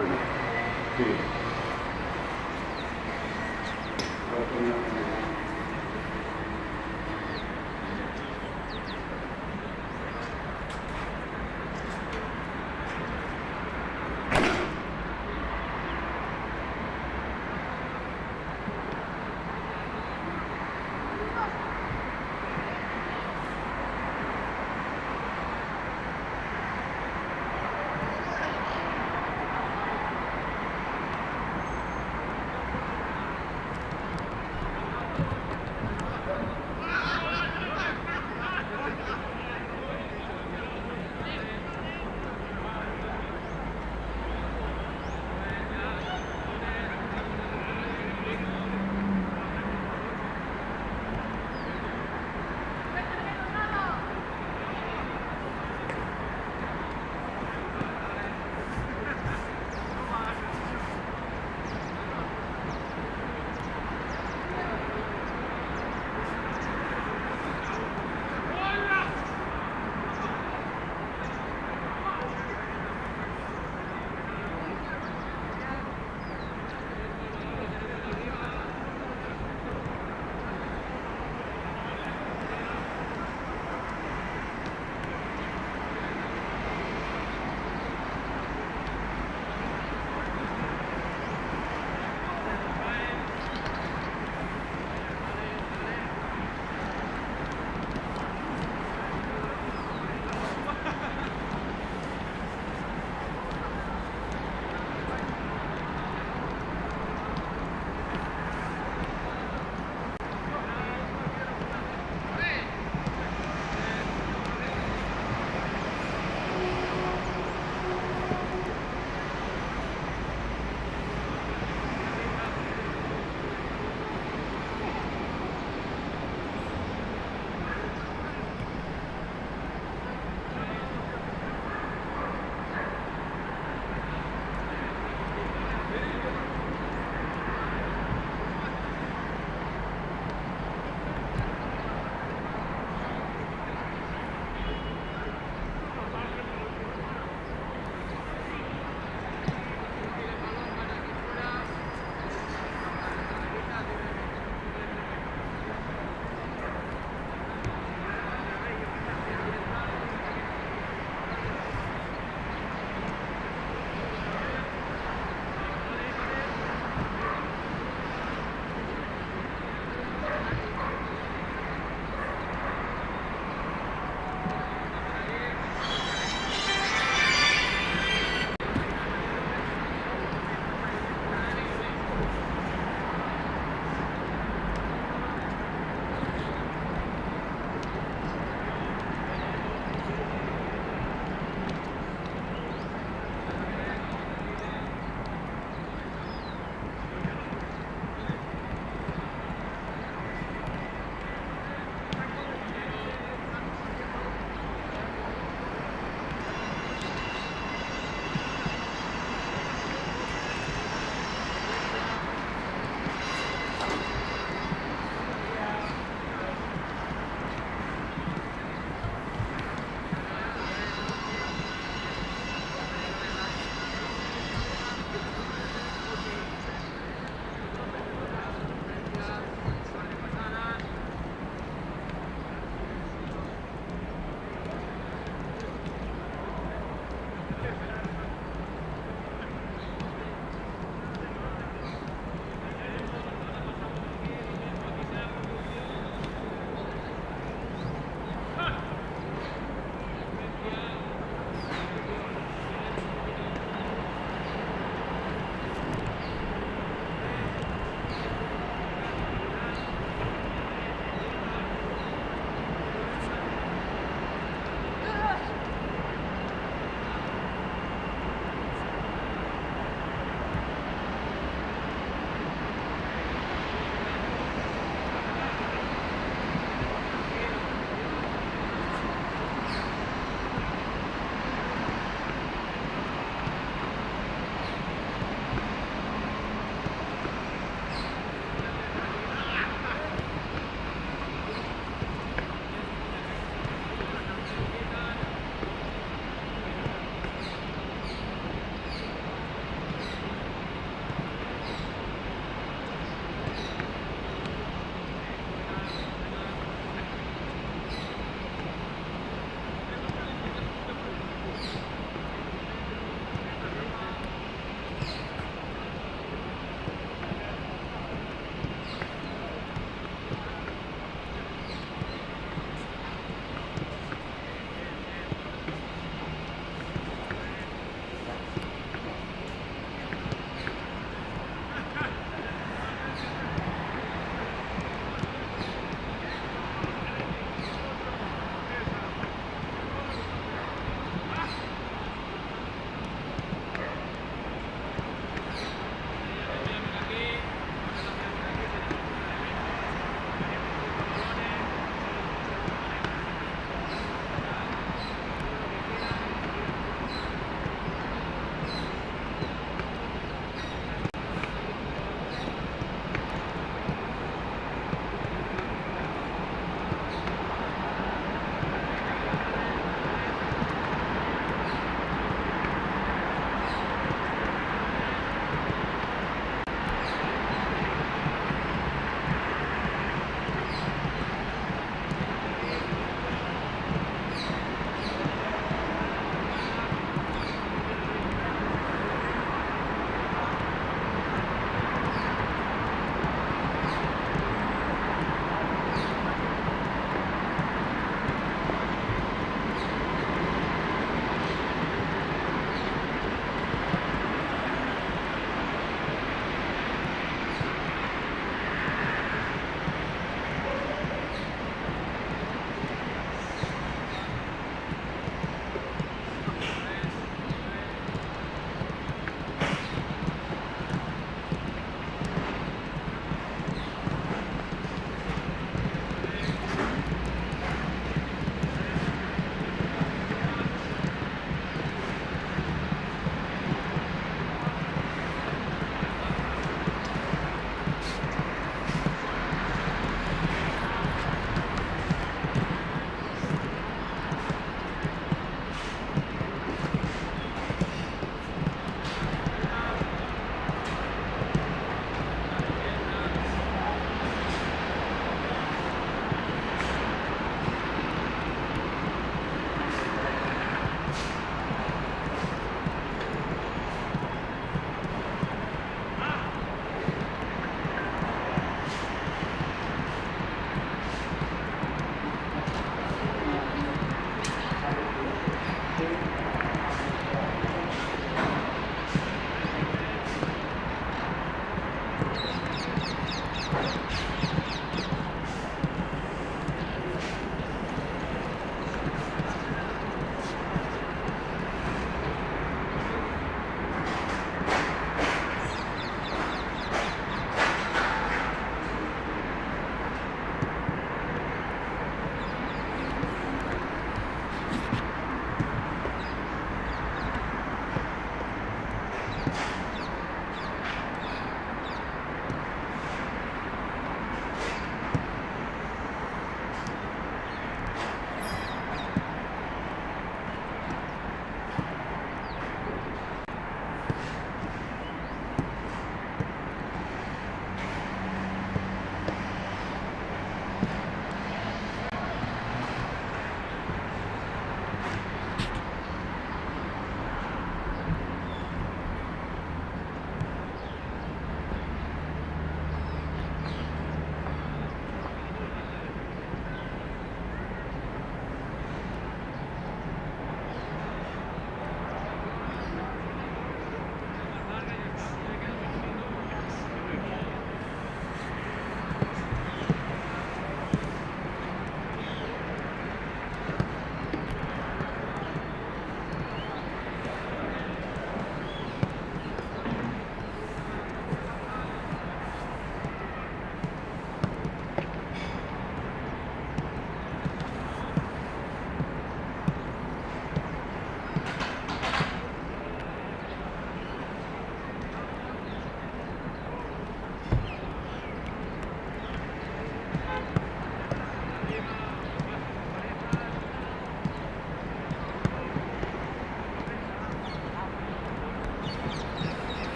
Sí.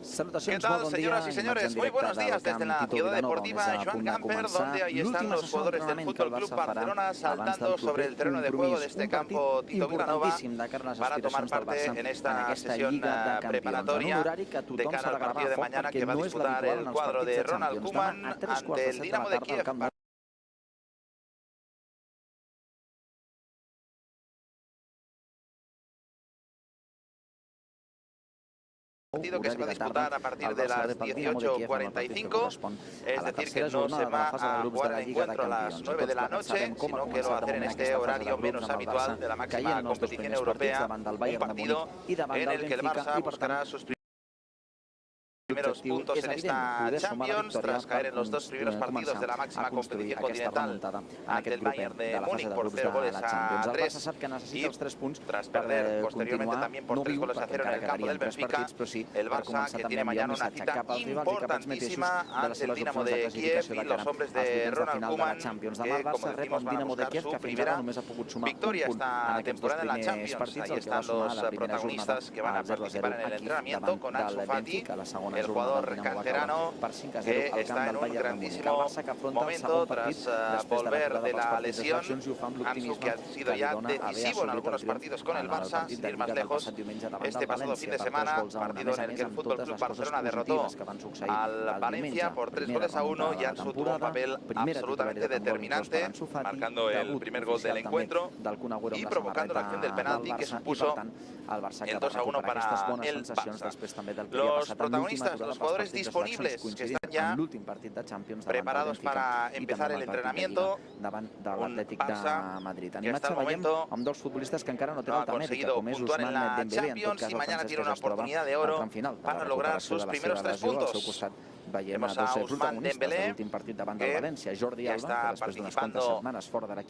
¿Qué tal, señoras y señores? Muy buenos días desde la ciudad deportiva Joan Gamper, donde ahí están los jugadores del Fútbol Club Barcelona saltando sobre el terreno de juego de este campo Tito Vilanova para tomar parte en esta sesión preparatoria de cara al partido de mañana que va a disputar el cuadro de Ronald Koeman ante el Dynamo de Kiev. Partido que se va a disputar a partir de las 18:45, es decir, que no se va a jugar el encuentro a las 9 de la noche, sino que lo va a hacer en este horario menos habitual de la máxima competición europea, un partido en el que el Barça buscará sus primeros puntos en esta Champions tras caer en los dos primeros partidos de la máxima competición continental ante el Bayern de Múnich por 0-3 y tras perder posteriormente también por 3-0 en el campo del Benfica. El Barça, que tiene mañana una cita importantísima ante el Dynamo de Kiev y los hombres de Ronald Koeman, que, como decimos, van a buscar su primera victoria esta temporada en la Champions. Ahí están los protagonistas que van a participar en el entrenamiento con Ansu Fati, el jugador canterano que está en un grandísimo momento tras volver de la lesión. Ansu, que ha sido ya decisivo en algunos partidos con el Barça, sin ir más lejos. Este pasado fin de semana, partido en el que el Fútbol Club Barcelona derrotó al Valencia por 3-1, y Ansu tuvo un papel absolutamente determinante, marcando el primer gol del encuentro y provocando la acción del penalti que supuso el 2-1 para el Barça. Los protagonistas, los jugadores disponibles que están ya preparados para empezar el entrenamiento. Un Barça que hasta el momento no ha conseguido puntuar en la Champions y mañana tiene una oportunidad de oro para lograr sus primeros 3 puntos. Vemos a Ousmane Dembélé, que ya está participando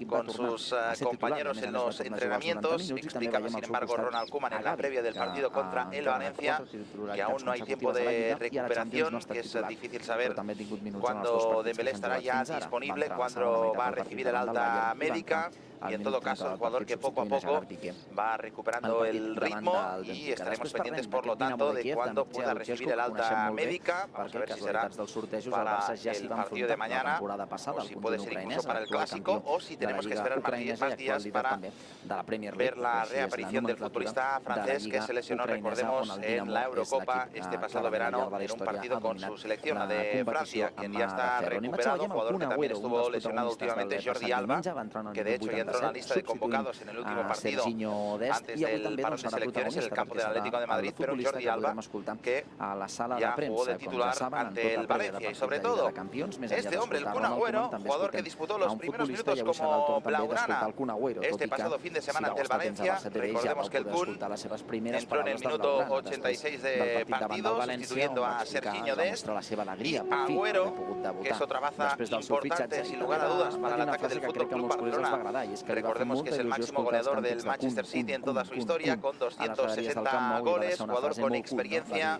con sus compañeros en los entrenamientos. Explicaba, sin embargo, Ronald Koeman en la previa del partido contra el Valencia que aún no hay tiempo de recuperación, que es difícil saber cuándo Dembélé estará ya disponible, cuándo va a recibir el alta médica. Y en todo caso, el jugador que poco a poco va recuperando el ritmo, y estaremos pendientes, por lo tanto, de cuándo pueda recibir el alta médica. Vamos a ver si será para el partido de mañana, o si puede ser incluso para el Clásico, o si tenemos que esperar más días para ver la reaparición del futbolista francés que se lesionó, recordemos, en la Eurocopa este pasado verano en un partido con su selección, la de Francia, quien ya está recuperado. Jugador que también estuvo lesionado últimamente, Jordi Alba, que de hecho ya entró en la lista de convocados en el último partido antes del parón de selecciones en el campo del Atlético de Madrid, pero Jordi Alba, que ya jugó de titular ante el Valencia. Y sobre todo, este hombre, el Kun Agüero, jugador que disputó los primeros minutos como blaugrana este pasado fin de semana ante el Valencia. Recordemos que el Kun entró en el minuto 86 de partido, sustituyendo a Serginho Dest, y Agüero, que es otra baza importante, sin lugar a dudas, para el ataque del Fútbol Club Barcelona. Recordemos que es el máximo goleador del Manchester City en toda su historia, con 260 goles, jugador con experiencia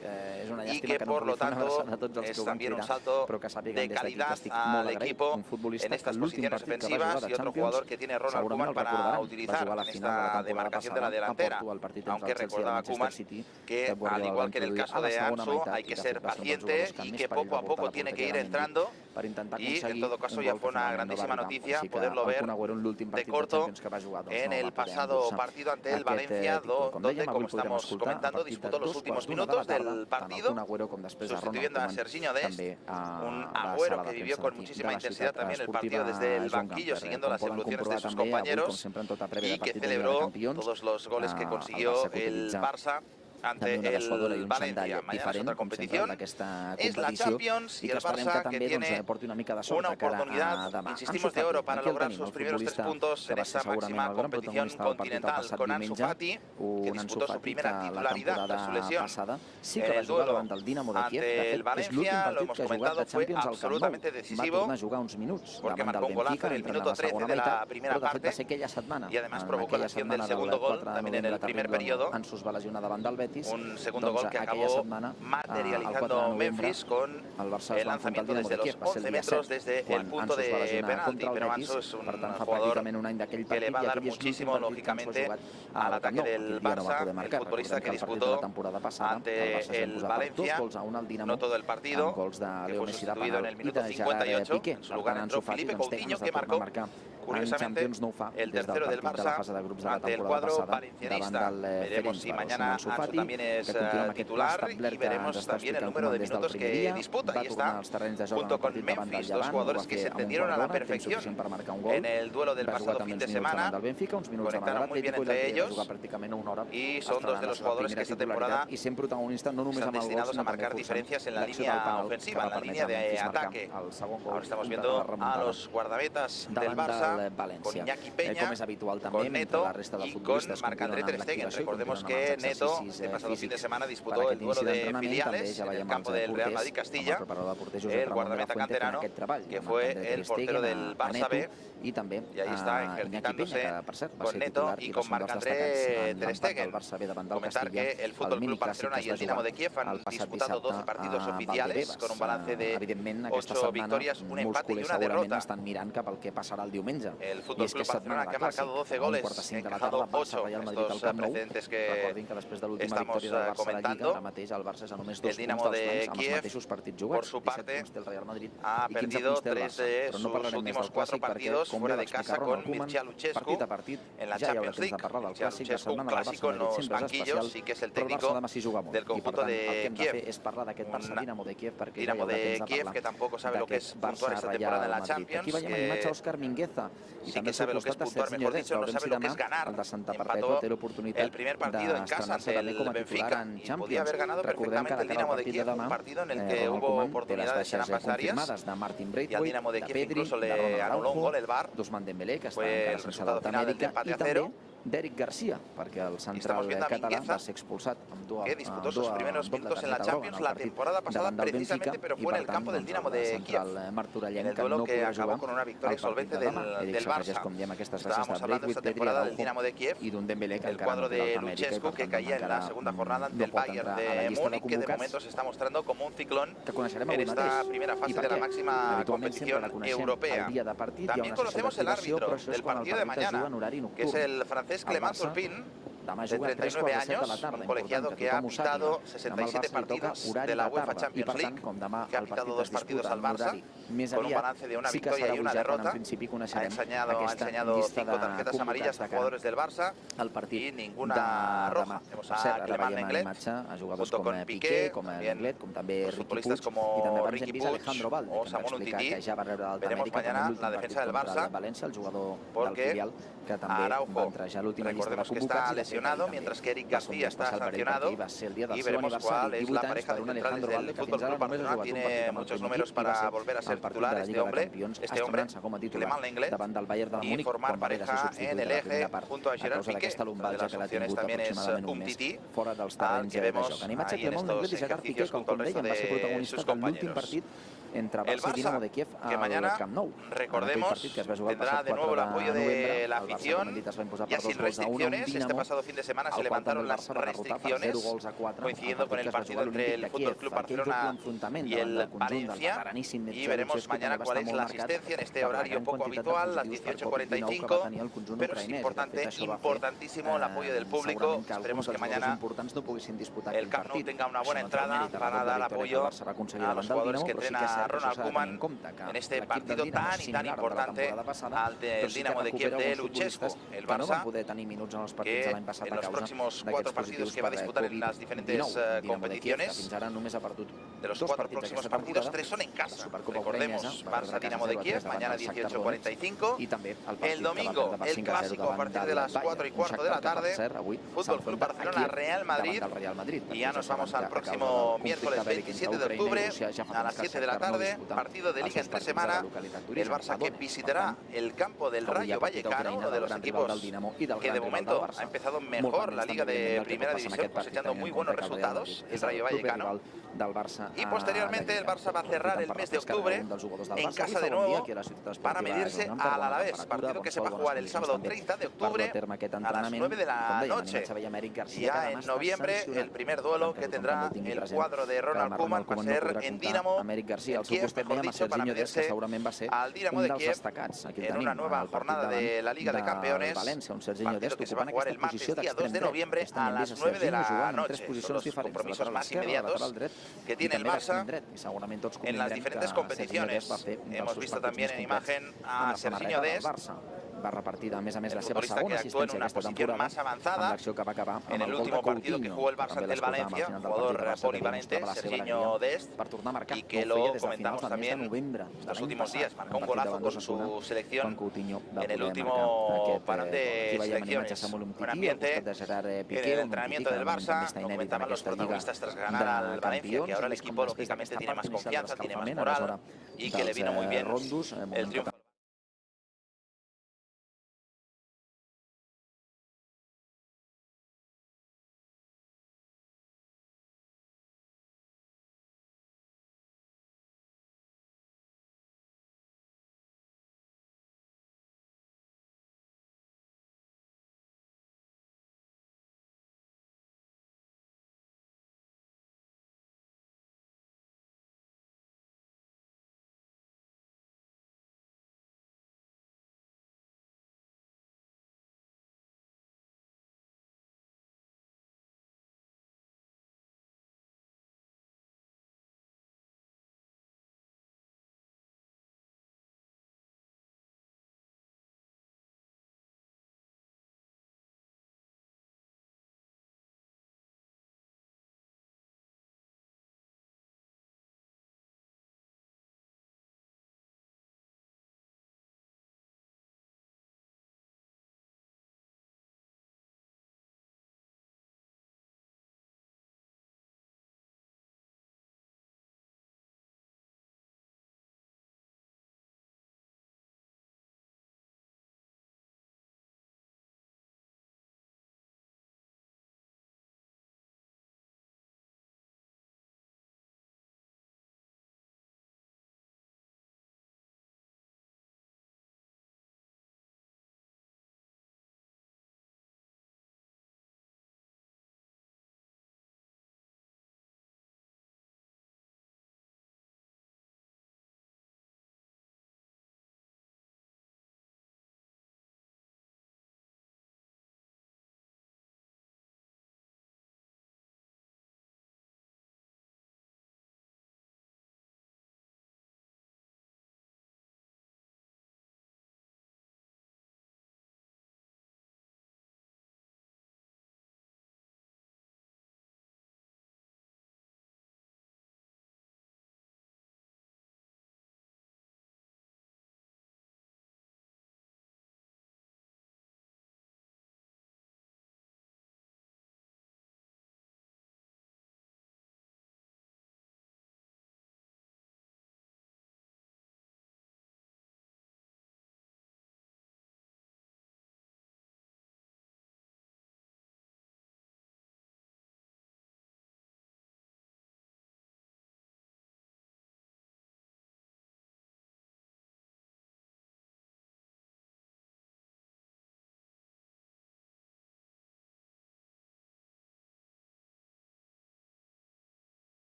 y que, por lo tanto, es también un salto de calidad al equipo en estas posiciones defensivas, y otro jugador que tiene Ronald Koeman para utilizar en esta demarcación de la delantera. Aunque recordaba Koeman que, al igual que en el caso de Ansu, hay que ser paciente y que poco a poco tiene que ir entrando, y en todo caso ya fue una grandísima noticia poderlo ver de corto en el pasado partido ante el Valencia, donde, como estamos comentando, disputó los últimos minutos del partido, sustituyendo a Serginho Dest, un Agüero que vivió con muchísima intensidad también el partido desde el banquillo, siguiendo las evoluciones de sus compañeros, y que celebró todos los goles que consiguió el Barça ante el Valencia. Mañana es otra competición, es la Champions, y el Barça, que tiene una oportunidad, insistimos, de oro para lograr sus primeros 3 puntos en esta máxima competición continental, con Ansu Fati, que disputó su primera titularidad tras su lesión en el duelo ante el Valencia. Lo hemos comentado, fue absolutamente decisivo, porque marcó un golazo en el minuto 13 de la primera parte, y además provocó la acción del segundo gol también en el primer periodo. un segundo gol que acabó materializando Memphis con el lanzamiento desde los 11 metros desde el punto de penalti. Pero Ansu es un jugador que le va a dar muchísimo, lógicamente, al ataque del Barça, el futbolista que disputó ante el Valencia, no todo el partido, que fue sustituido en el minuto 58. En su lugar entró Felipe Coutinho, que marcó, curiosamente, el tercero del Barça ante el cuadro valencianista. Veremos si mañana Ansu también es titular y veremos también el número de minutos que disputa. Y está junto con Memphis, dos jugadores que se entendieron a la perfección en el duelo del pasado fin de semana. Conectaron muy bien entre ellos y son dos de los jugadores que esta temporada están destinados a marcar diferencias en la línea ofensiva, en la línea de ataque. Ahora estamos viendo a los guardametas del Barça con Iñaki Peña, con Neto y con Marc-André ter Stegen. Recordemos que Neto el pasado fin de semana disputó el duelo de filiales en el campo del Real Madrid Castilla, el guardameta canterano que fue el portero del Barça B, y ahí está ejercitándose con Neto y con Marc-André ter Stegen. Comentar que el Fútbol Club Barcelona y el Dynamo de Kiev han disputado 12 partidos oficiales con un balance de 8 victorias, un empate y una derrota. El Fútbol Club Barcelona, que ha marcado 12 goles, ha encajado 8. Estos precedentes que estamos comentando. El Dynamo de Kiev, por su parte, ha perdido 3 de sus últimos 4 partidos fuera de casa con Mircea Luchescu en la Champions League. Mircea Luchescu, un clásico en los banquillos, y que es el técnico del conjunto de Kiev. Dinamo de Kiev que tampoco sabe lo que es puntuar esta temporada en la Champions, sí que sabe lo que es puntuar, mejor dicho, no sabe lo que es ganar. Empató el primer partido en casa ante el Benfica y podía haber ganado perfectamente el Dynamo de Kiev, un partido en el que hubo oportunidades en ambas áreas y al Dynamo de Kiev incluso le anuló un gol el VAR. Fue el resultado final del empate a 0. d'Eric Garcia, perquè el central català va ser expulsat amb dues que disputó sus primeros minutos en la Champions la temporada pasada precisamente, pero fue en el campo del Dynamo de Kiev, en el duelo que acabó con una victoria solvente del Barça. Estábamos hablando esta temporada del Dynamo de Kiev, el cuadro de Luchescu que caía en la segunda jornada ante el Bayern de Múnich, que de momento se está mostrando como un ciclón en esta primera fase de la máxima competición europea. También conocemos el árbitro del partido de mañana, que es el francés Clément Turpin, de 39 años, un colegiado que ha pitado 67 partidos de la UEFA Champions League, que ha pitado 2 partidos al Barça, con un balance de una victoria y una derrota. Ha enseñado 5 tarjetas amarillas a jugadores del Barça y ninguna roja. Vemos a Clément Lenglet, junto con Piqué, también los futbolistas como Riqui Puig o Samuel Umtiti. Veremos mañana la defensa del Barça, porque Araujo, recordemos que está lesionado, mientras que Eric García está sancionado, y veremos cuál es la pareja de centrales del Fútbol Club Barcelona. Tiene muchos números para volver a ser titular este hombre, Clément Lenglet, y formar pareja en el eje junto a Gerard Piqué. Una de las opciones también es Umtiti, al que vemos ahí en estos ejercicios junto al resto de sus compañeros. El Barça, que mañana, recordemos, tendrá de nuevo el apoyo de la afición, ya sin restricciones. Este pasado fin de semana se levantaron las restricciones, coincidiendo con el partido entre el Fútbol Club Barcelona y el Valencia, y veremos mañana cuál es la asistencia en este horario poco habitual, las 18:45, pero es importante, importantísimo el apoyo del público. Esperemos que mañana el Camp Nou tenga una buena entrada para dar apoyo a los jugadores que entrena Ronald Koeman en este partido tan y tan importante ante el Dynamo de Kiev de Luchescu. El Barça, que en los próximos 4 partidos que va a disputar en las diferentes competiciones, de los 4 próximos partidos, 3 son en casa. Recordemos, Barça-Dynamo de Kiev, mañana 18:45. El domingo, el clásico a partir de las 4:15 de la tarde, Fútbol Club Barcelona-Real Madrid. Y ya nos vamos al próximo miércoles 27 de octubre a las 7 de la tarde, partido de Liga entre semana. El Barça que visitará el campo del Rayo Vallecano, uno de los equipos que de momento ha empezado mejor la Liga de Primera División, cosechando muy buenos resultados, el Rayo Vallecano. Y posteriormente el Barça va a cerrar el mes de octubre en casa de nuevo para medirse al Alavés, partido que se va a jugar el sábado 30 de octubre a las 9 de la noche. Y ya en noviembre el primer duelo que tendrá el cuadro de Ronald Koeman va a ser en Dynamo Kyiv, mejor dicho, para medirse al Dynamo de Kiev en una nueva jornada de la Liga de Campeones, partido que se va a jugar el martes día 2 de noviembre a las 9 de la noche. Son los compromisos más inmediatos que tiene el Barça en las diferentes competiciones. Hemos visto también en imagen a Serginho Dest, va repartir a més la seva futbolista segona que actuó en assistència una aquesta posición temporada más avanzada en el último partido que jugó el Barça ante el Valencia, un jugador polivalente, Serginho Dest, y que lo comentamos también estos últimos días, marcó un golazo con su selección en el último parón de selecciones. Un ambiente en el entrenamiento del Barça, lo comentaban los protagonistas tras ganar al Valencia, que ahora el equipo lógicamente tiene más confianza, tiene más moral y que le vino muy bien el triunfo.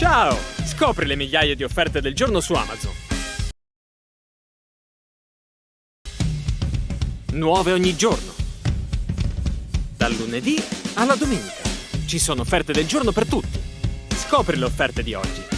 Ciao! Scopri le migliaia di offerte del giorno su Amazon. Nuove ogni giorno. Dal lunedì alla domenica. Ci sono offerte del giorno per tutti. Scopri le offerte di oggi.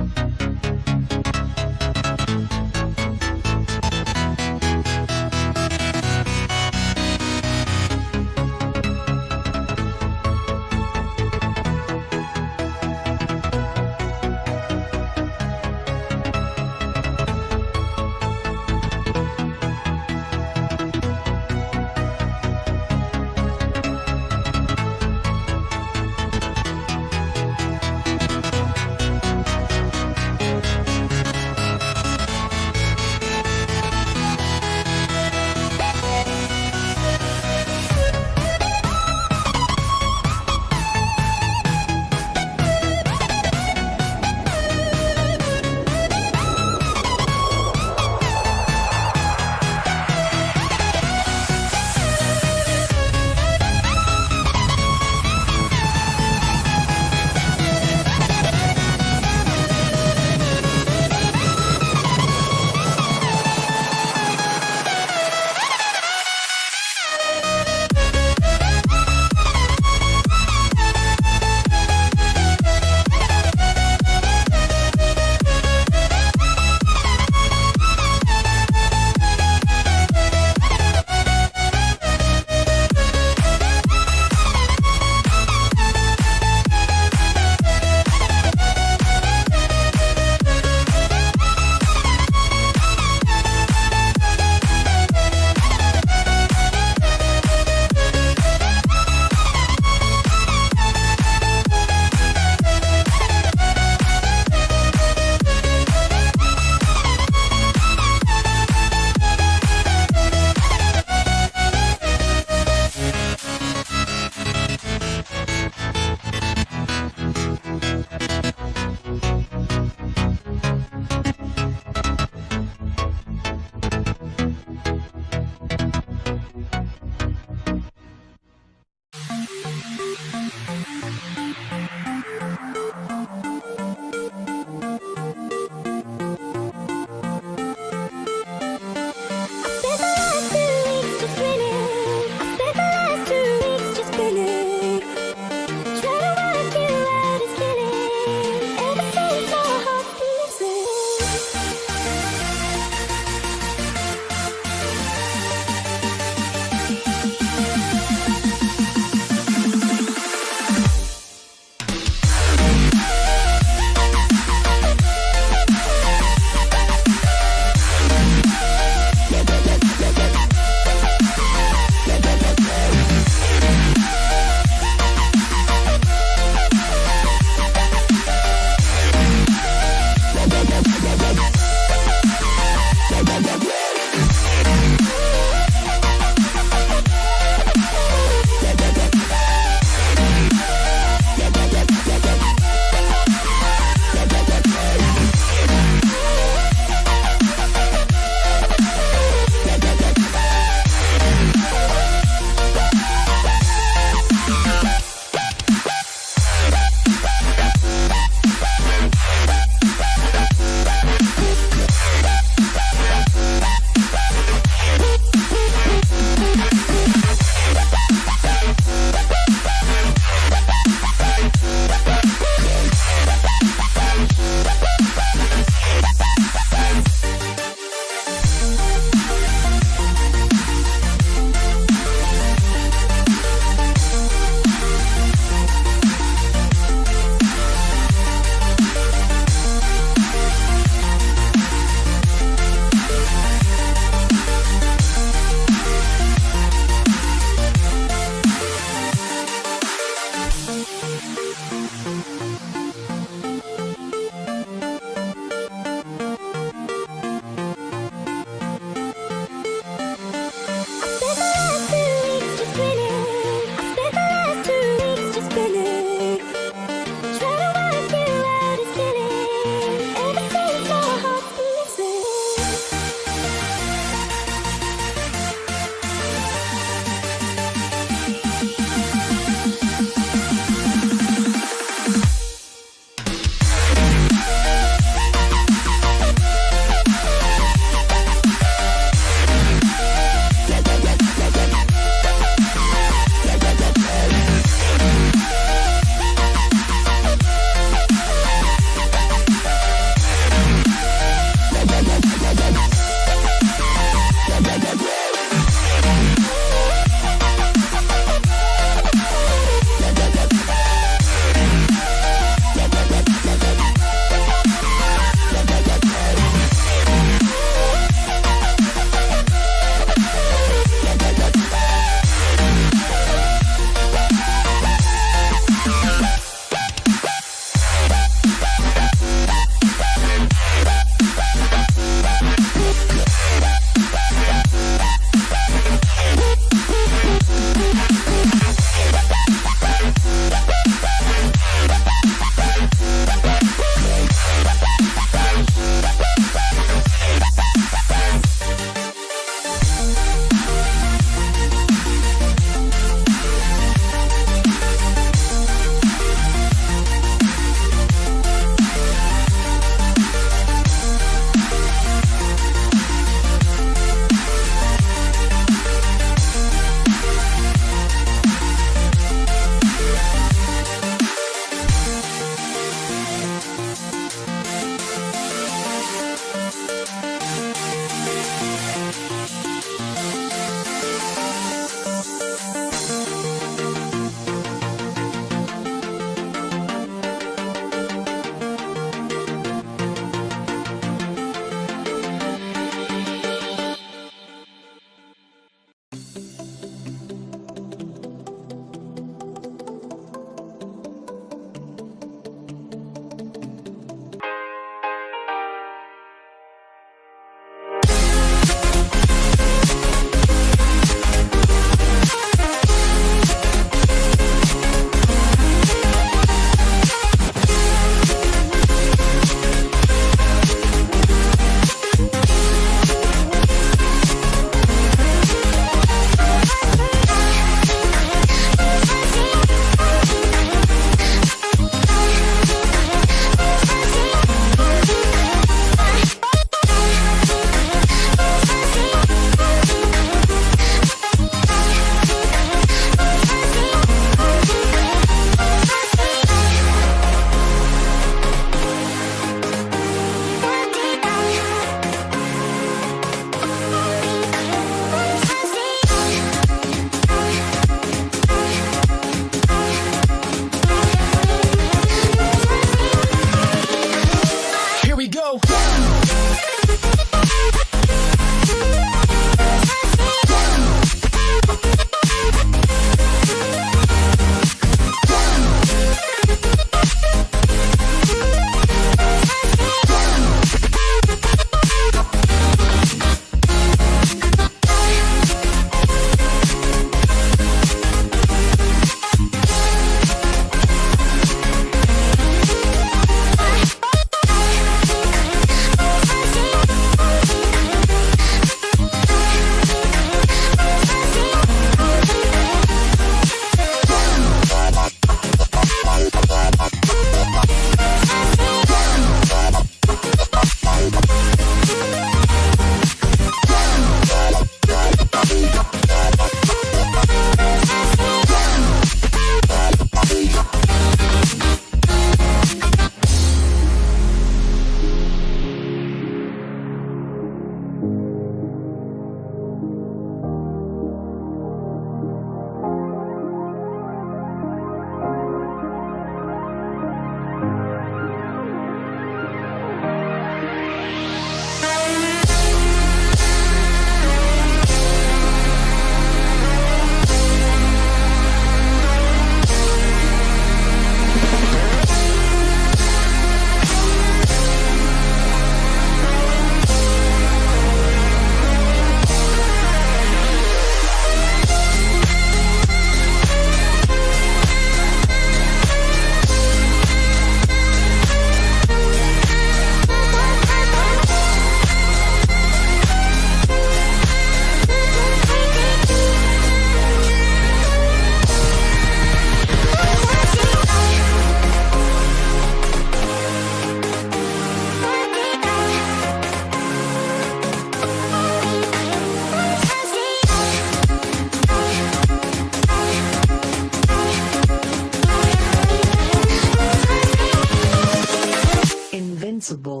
invincible.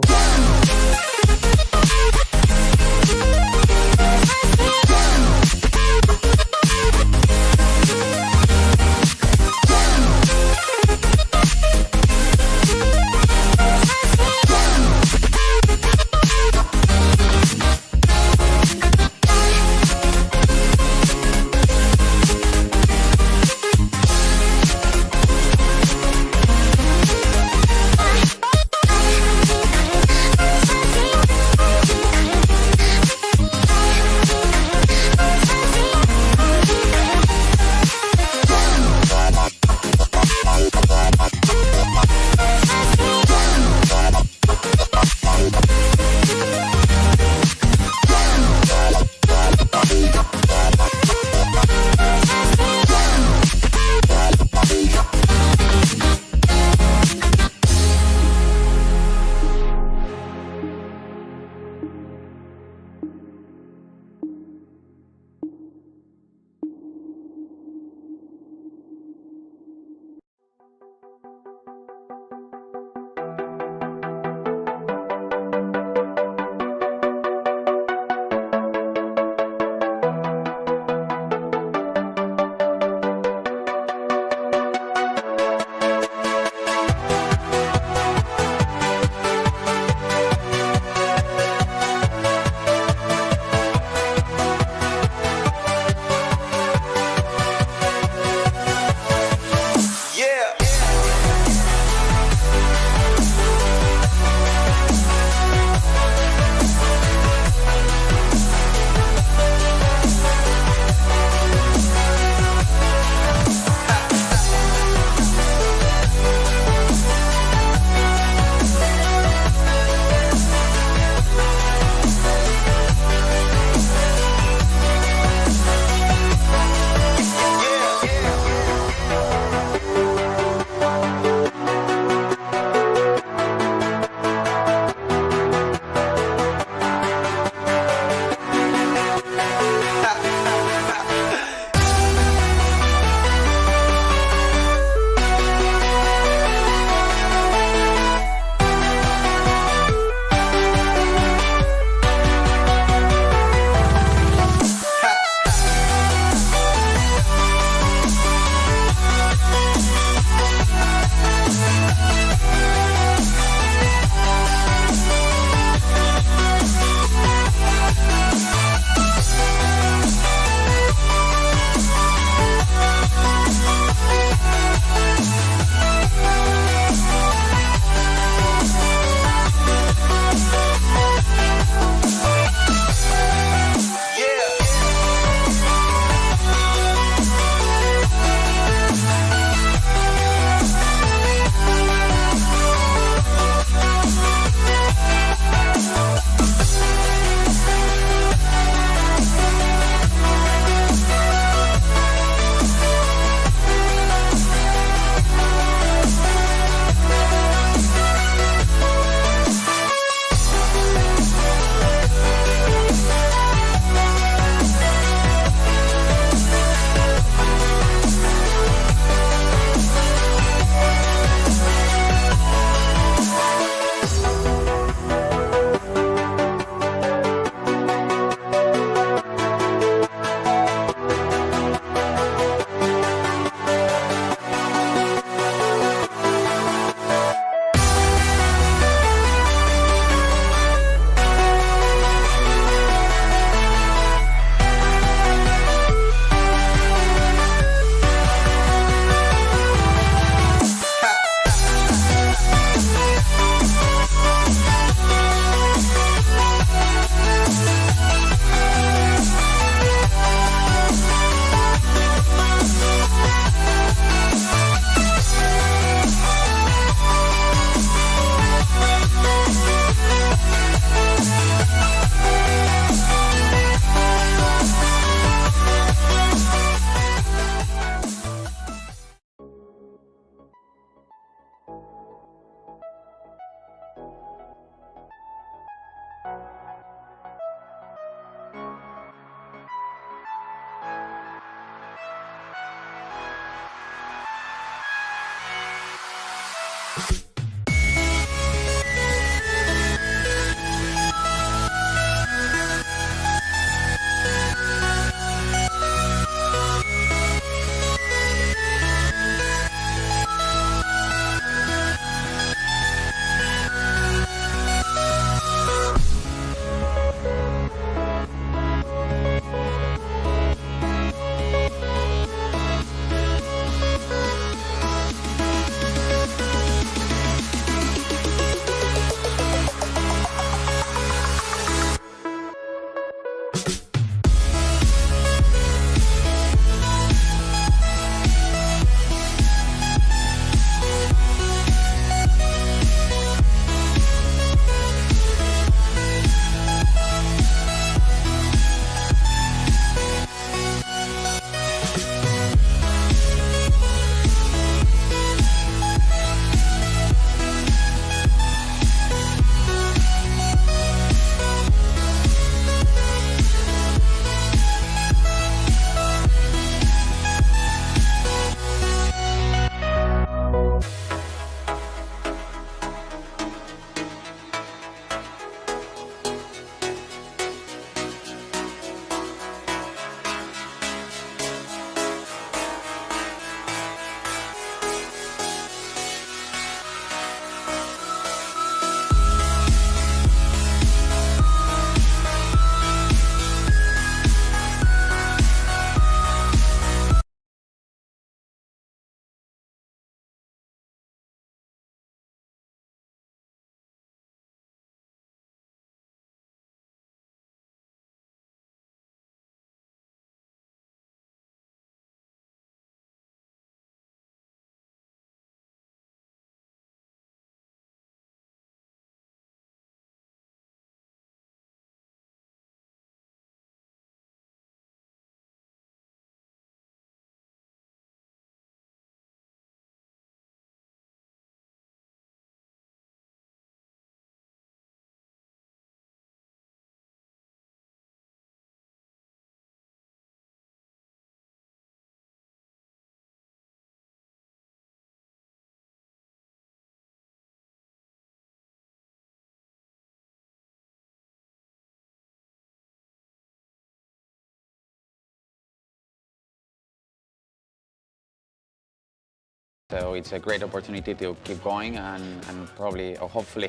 So it's a great opportunity to keep going and probably or hopefully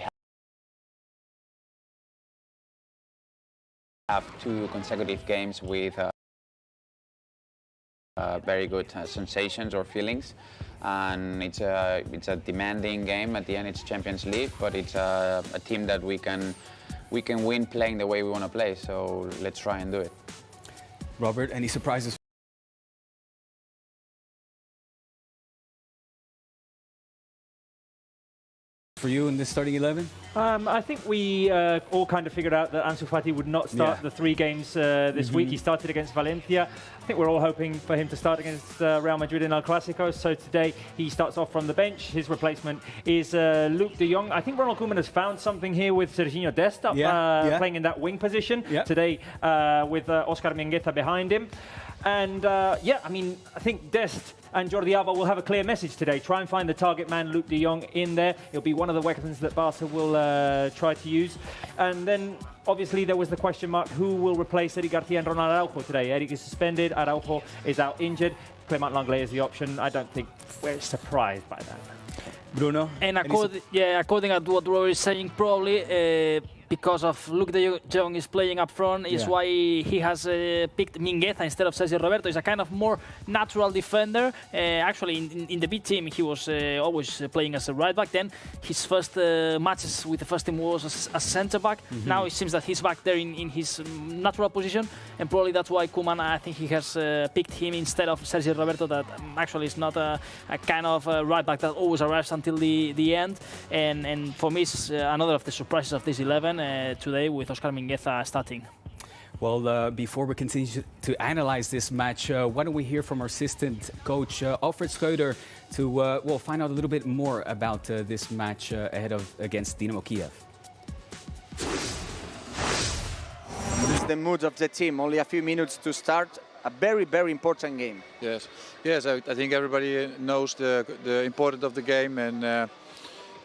have 2 consecutive games with very good sensations or feelings. And it's a demanding game. At the end, it's Champions League, but it's a team that we can win playing the way we want to play. So let's try and do it. Robert, any surprises for you in this starting 11? I think we all kind of figured out that Ansu Fati would not start the 3 games this week. He started against Valencia. I think we're all hoping for him to start against Real Madrid in El Clasico. So today he starts off from the bench. His replacement is Luke de Jong. I think Ronald Koeman has found something here with Serginho Dest up playing in that wing position today with Oscar Mingueza behind him. And I mean, I think Dest and Jordi Alba will have a clear message today. Try and find the target man, Luke de Jong, in there. It'll be one of the weapons that Barca will try to use. And then, obviously, there was the question mark, who will replace Eric Garcia and Ronald Araujo today? Eric is suspended, Araujo is out injured. Clement Langlais is the option. I don't think we're surprised by that. Bruno? And according to what Robert is saying, probably because of Luke de Jong is playing up front, is why he has picked Mingueza instead of Sergio Roberto. He's a kind of more natural defender. Actually, in the B team, he was always playing as a right back. Then his first matches with the first team was as centre back. Now it seems that he's back there in his natural position, and probably that's why Koeman, I think he has picked him instead of Sergio Roberto, that actually is not a kind of right back that always arrives until the end. And for me, it's another of the surprises of this 11 today with Oscar Mingueza starting. Well, before we continue to analyze this match, why don't we hear from our assistant coach, Alfred Schreuder, to find out a little bit more about this match against Dynamo Kyiv. What is the mood of the team? Only a few minutes to start. A very, very important game. Yes, I think everybody knows the importance of the game, and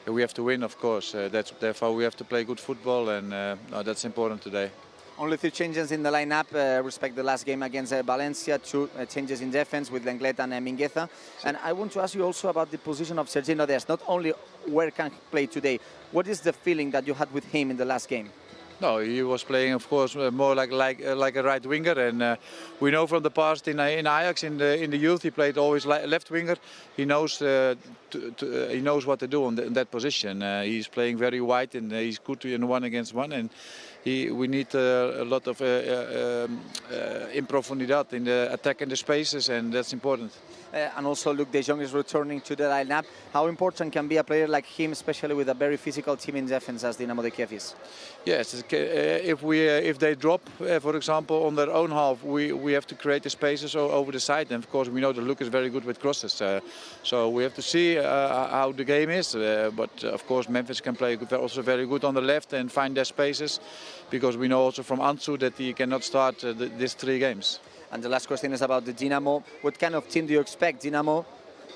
we have to win, of course. Therefore, we have to play good football, and that's important today. Only 3 changes in the lineup, respect the last game against Valencia, 2 changes in defense with Lenglet and Mingueza. And I want to ask you also about the position of Serginho Dest. Not only where can he play today, what is the feeling that you had with him in the last game? No, he was playing, of course, more like a right winger, and we know from the past in Ajax in the youth he played always left winger. He knows he knows what to do in that position. He's playing very wide, and he's good in 1-against-1, and we need a lot of in profundidad in the attack in the spaces, and that's important. And also Luke de Jong is returning to the lineup. How important can be a player like him, especially with a very physical team in defense as Dynamo Kyiv is? Yes, if they drop, for example, on their own half, we have to create the spaces over the side. And of course, we know that Luke is very good with crosses. So we have to see how the game is. But of course, Memphis can play also very good on the left and find their spaces, because we know also from Ansu that he cannot start these 3 games. And the last question is about the Dynamo. What kind of team do you expect? Dynamo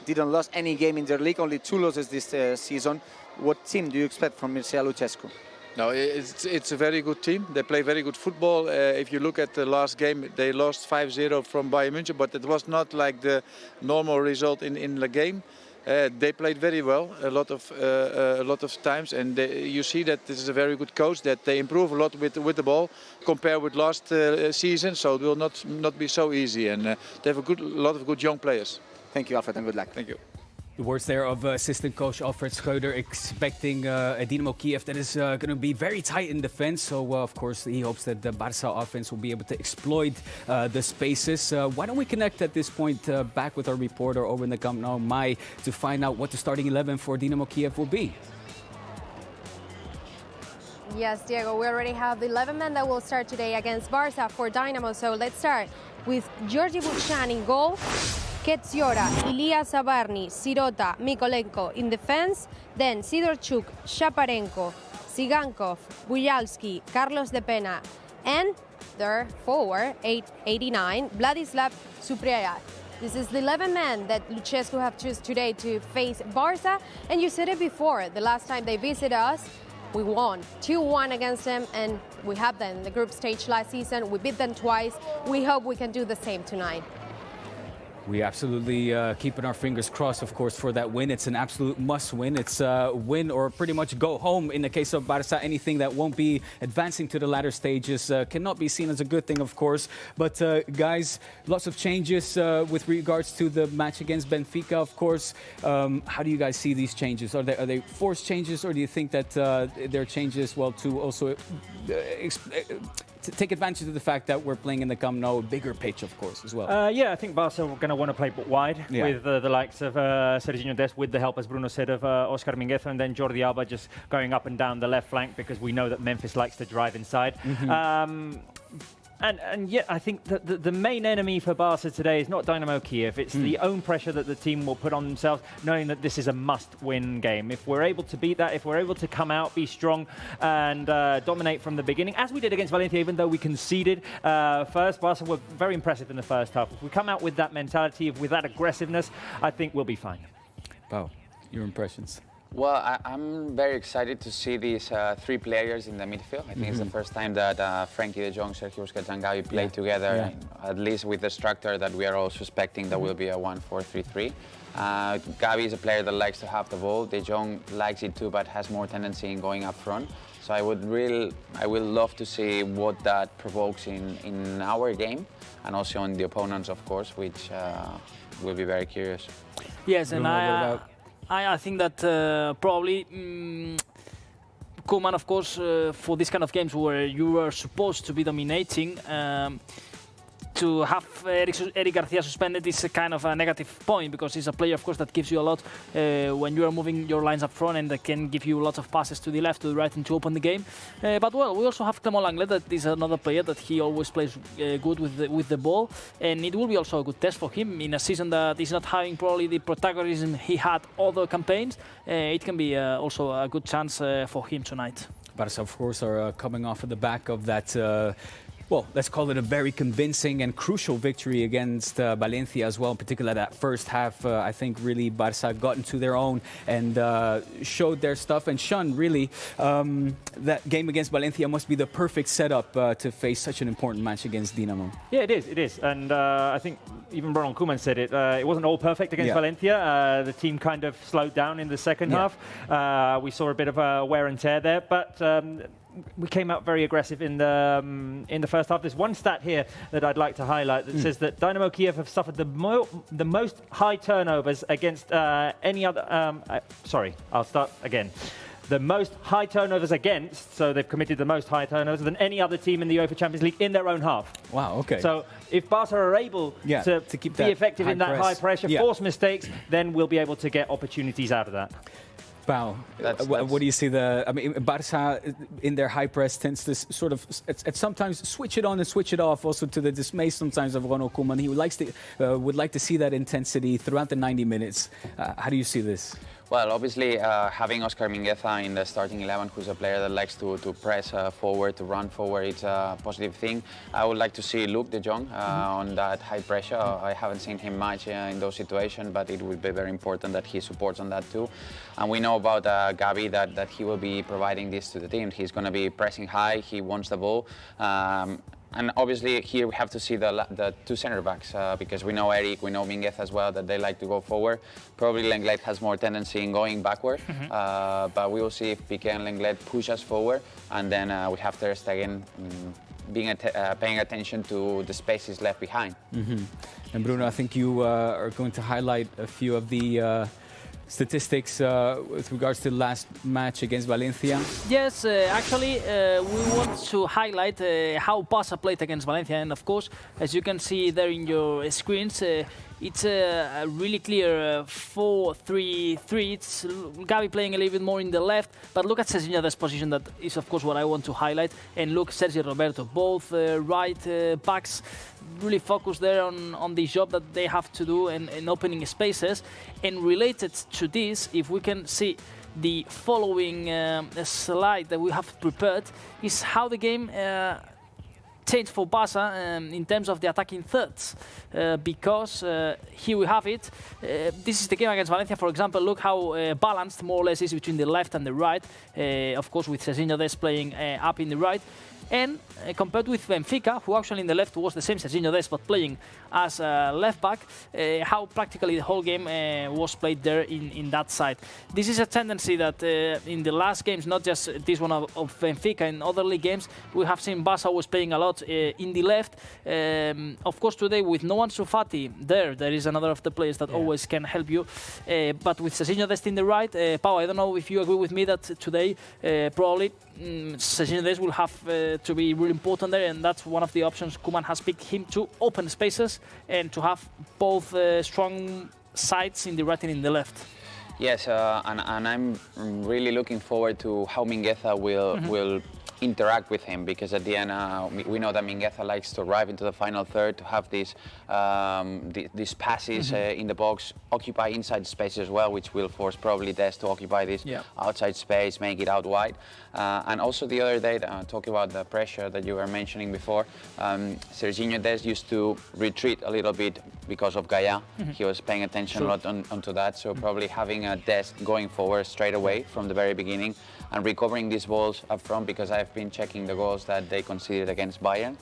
didn't lose any game in their league, only 2 losses this season. What team do you expect from Mircea Lucescu? No, it's a very good team. They play very good football. If you look at the last game, they lost 5-0 from Bayern München, but it was not like the normal result in the game. They played very well a lot of times, and you see that this is a very good coach, that they improve a lot with the ball compared with last season, so it will not be so easy, and they have a lot of good young players. Thank you, Alfred, and good luck. Thank you. The words there of assistant coach Alfred Schreuder, expecting a Dynamo Kyiv that is going to be very tight in defense. So, of course, he hopes that the Barca offense will be able to exploit the spaces. Why don't we connect at this point back with our reporter over in the Camp Nou, Mai, to find out what the starting 11 for Dynamo Kyiv will be. Yes, Diego, we already have the 11 men that will start today against Barca for Dynamo. So let's start with Georgi Buchan in goal. Ketziora, Ilya Zabarny, Sirota, Mikolenko in defense, then Sidorchuk, Shaparenko, Sigankov, Bujalski, Carlos de Pena, and their forward, 89, Vladislav Supriat. This is the 11 men that Lucescu have chosen today to face Barca, and you said it before, the last time they visited us, we won 2-1 against them, and we have them in the group stage last season. We beat them twice. We hope we can do the same tonight. We absolutely keeping our fingers crossed, of course, for that win. It's an absolute must-win. It's win or pretty much go home in the case of Barça. Anything that won't be advancing to the latter stages cannot be seen as a good thing, of course. But guys, lots of changes with regards to the match against Benfica, of course. How do you guys see these changes? Are they forced changes, or do you think that they're changes, well, to also to take advantage of the fact that we're playing in the Camp Nou, bigger pitch, of course, as well? Yeah, I think Barca are going to want to play wide with the likes of Serginho Dest, with the help, as Bruno said, of Oscar Mingueza, and then Jordi Alba just going up and down the left flank, because we know that Memphis likes to drive inside. And yet, I think that the main enemy for Barca today is not Dynamo Kyiv. It's the own pressure that the team will put on themselves, knowing that this is a must-win game. If we're able to beat that, if we're able to come out, be strong, and dominate from the beginning, as we did against Valencia, even though we conceded first, Barca were very impressive in the first half. If we come out with that mentality, with that aggressiveness, I think we'll be fine. Wow, your impressions? Well, I'm very excited to see these three players in the midfield. I think it's the first time that Frankie de Jong, Sergio Busquets and Gavi play together, at least with the structure that we are all suspecting that will be a 1-4-3-3. Gavi is a player that likes to have the ball. De Jong likes it too, but has more tendency in going up front. So I would love to see what that provokes in our game, and also on the opponents, of course, which will be very curious. Yes, and I think that probably Koeman, of course, for this kind of games where you are supposed to be dominating, to have Eric Garcia suspended is a kind of a negative point, because he's a player, of course, that gives you a lot when you are moving your lines up front, and that can give you lots of passes to the left, to the right, and to open the game. But well, we also have Clément Lenglet, that is another player that he always plays good with the ball, and it will be also a good test for him in a season that is not having probably the protagonism he had other campaigns. It can be also a good chance for him tonight. Barça, of course, are coming off of the back of that well, let's call it a very convincing and crucial victory against Valencia as well. In particular, that first half, I think really Barça got into their own and showed their stuff. And Sean, really, that game against Valencia must be the perfect setup to face such an important match against Dynamo. Yeah, it is. And I think even Ronald Koeman said it. It wasn't all perfect against Valencia. The team kind of slowed down in the second half. We saw a bit of a wear and tear there, but we came out very aggressive in the first half. There's one stat here that I'd like to highlight that says that Dynamo Kyiv have suffered the most high turnovers against any other. Sorry, I'll start again. The most high turnovers against, so they've committed the most high turnovers than any other team in the UEFA Champions League in their own half. Wow, okay. So if Barca are able to keep be effective in that high pressure, force mistakes, then we'll be able to get opportunities out of that. Wow. What do you see? I mean, Barça in their high press tends to sort of sometimes switch it on and switch it off, also to the dismay sometimes of Ronald Koeman. He would like to see that intensity throughout the 90 minutes. How do you see this? Well, obviously, having Oscar Mingueza in the starting 11, who's a player that likes to press forward, to run forward, it's a positive thing. I would like to see Luc de Jong on that high pressure. I haven't seen him much in those situations, but it would be very important that he supports on that too. And we know about Gavi that he will be providing this to the team. He's going to be pressing high, he wants the ball. And obviously here we have to see the two center backs because we know Eric, we know Minguez as well, that they like to go forward. Probably Lenglet has more tendency in going backward, but we will see if Piqué and Lenglet push us forward, and then we have Ter Stegen paying attention to the spaces left behind. And Bruno, I think you are going to highlight a few of the statistics with regards to the last match against Valencia. Yes, actually, we want to highlight how Barça played against Valencia, and of course, as you can see there in your screens, it's a really clear 4-3-3. It's Gavi playing a little bit more in the left, but look at Serginho Dest's position. That is, of course, what I want to highlight. And look, Sergio Roberto, both right backs, really focused there on the job that they have to do and opening spaces. And related to this, if we can see the following slide that we have prepared, is how the game changed for Barca in terms of the attacking thirds, because here we have it. This is the game against Valencia, for example. Look how balanced more or less is between the left and the right, of course with Serginho Dest playing up in the right. And compared with Benfica, who actually in the left was the same Serginho Dest, but playing as a left back, how practically the whole game was played there in that side. This is a tendency that in the last games, not just this one of Benfica, in other league games, we have seen Barca was playing a lot in the left. Of course, today with no Ansu Fati there is another of the players that always can help you. But with Serginho Dest in the right, Pau, I don't know if you agree with me that today probably Serginho Dest will have to be really important there, and that's one of the options Koeman has picked him to open spaces and to have both strong sides in the right and in the left. Yes, and I'm really looking forward to how Mingueza will interact with him, because at the end we know that Mingueza likes to arrive into the final third, to have these passes in the box, occupy inside space as well, which will force probably Dest to occupy this outside space, make it out wide. And also the other day, talking about the pressure that you were mentioning before, Serginho Dest used to retreat a little bit because of Gaia. He was paying attention a lot onto that, so probably having a Dest going forward straight away from the very beginning and recovering these balls up front, because I've been checking the goals that they conceded against Bayern,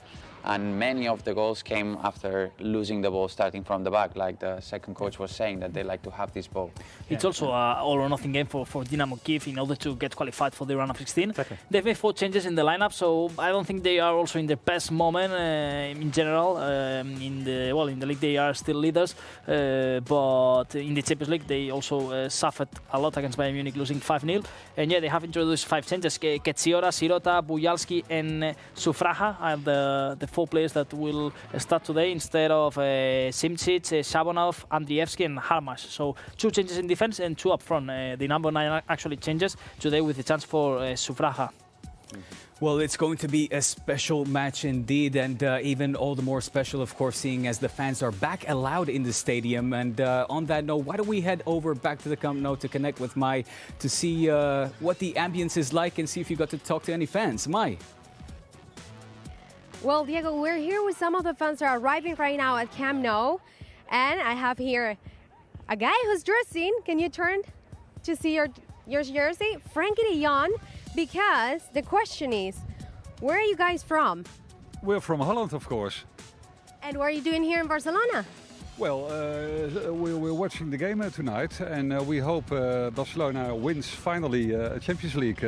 and many of the goals came after losing the ball starting from the back, like the second coach was saying, that they like to have this ball. It's also an all-or-nothing game for Dynamo Kyiv in order to get qualified for the round of 16. Exactly. They've made 4 changes in the lineup, so I don't think they are also in their best moment in general. In the league they are still leaders, but in the Champions League they also suffered a lot against Bayern Munich, losing 5-0. And yeah, they have introduced 5 changes. Kyiv, Sirota, Bujalski and Sufraja are the 4 players that will start today instead of Simcic, Shabonov, Andrievski and Harmash. So 2 changes in defense and 2 up front. The number 9 actually changes today with the chance for Sufraja. Well, it's going to be a special match indeed, and even all the more special, of course, seeing as the fans are back allowed in the stadium. And on that note, why don't we head over back to the Camp Nou to connect with Mai to see what the ambience is like and see if you got to talk to any fans. Mai. Well, Diego, we're here with some of the fans that are arriving right now at Camp Nou. And I have here a guy who's dressing. Can you turn to see your jersey? Frankie de Jong, because the question is, where are you guys from? We're from Holland, of course. And what are you doing here in Barcelona? Well, we're watching the game tonight, and we hope Barcelona wins finally a Champions League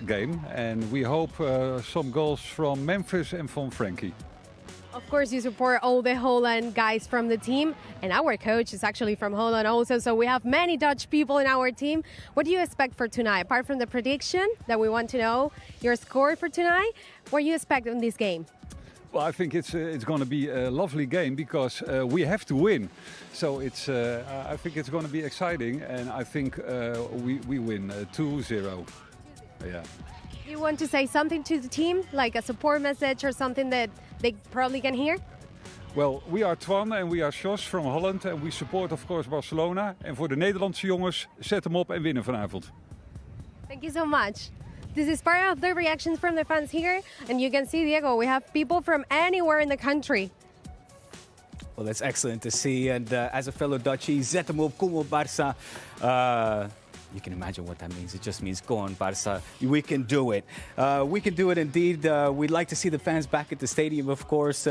game, and we hope some goals from Memphis and from Frankie. Of course, you support all the Holland guys from the team, and our coach is actually from Holland also, so we have many Dutch people in our team. What do you expect for tonight? Apart from the prediction that we want to know, your score for tonight, what do you expect in this game? Well, I think it's going to be a lovely game because we have to win. So I think it's going to be exciting, and I think we win 2-0. Yeah. You want to say something to the team, like a support message or something that they probably can hear? Well, we are Twan and we are Jos from Holland, and we support, of course, Barcelona. En voor de Nederlandse jongens, zet hem op en winnen vanavond. Thank you so much. This is part of the reactions from the fans here, and you can see, Diego, we have people from anywhere in the country. Well, that's excellent to see, and as a fellow Dutchie, zet hem op, kom op Barça. You can imagine what that means. It just means go on, Barça. We can do it. We can do it indeed. We'd like to see the fans back at the stadium, of course.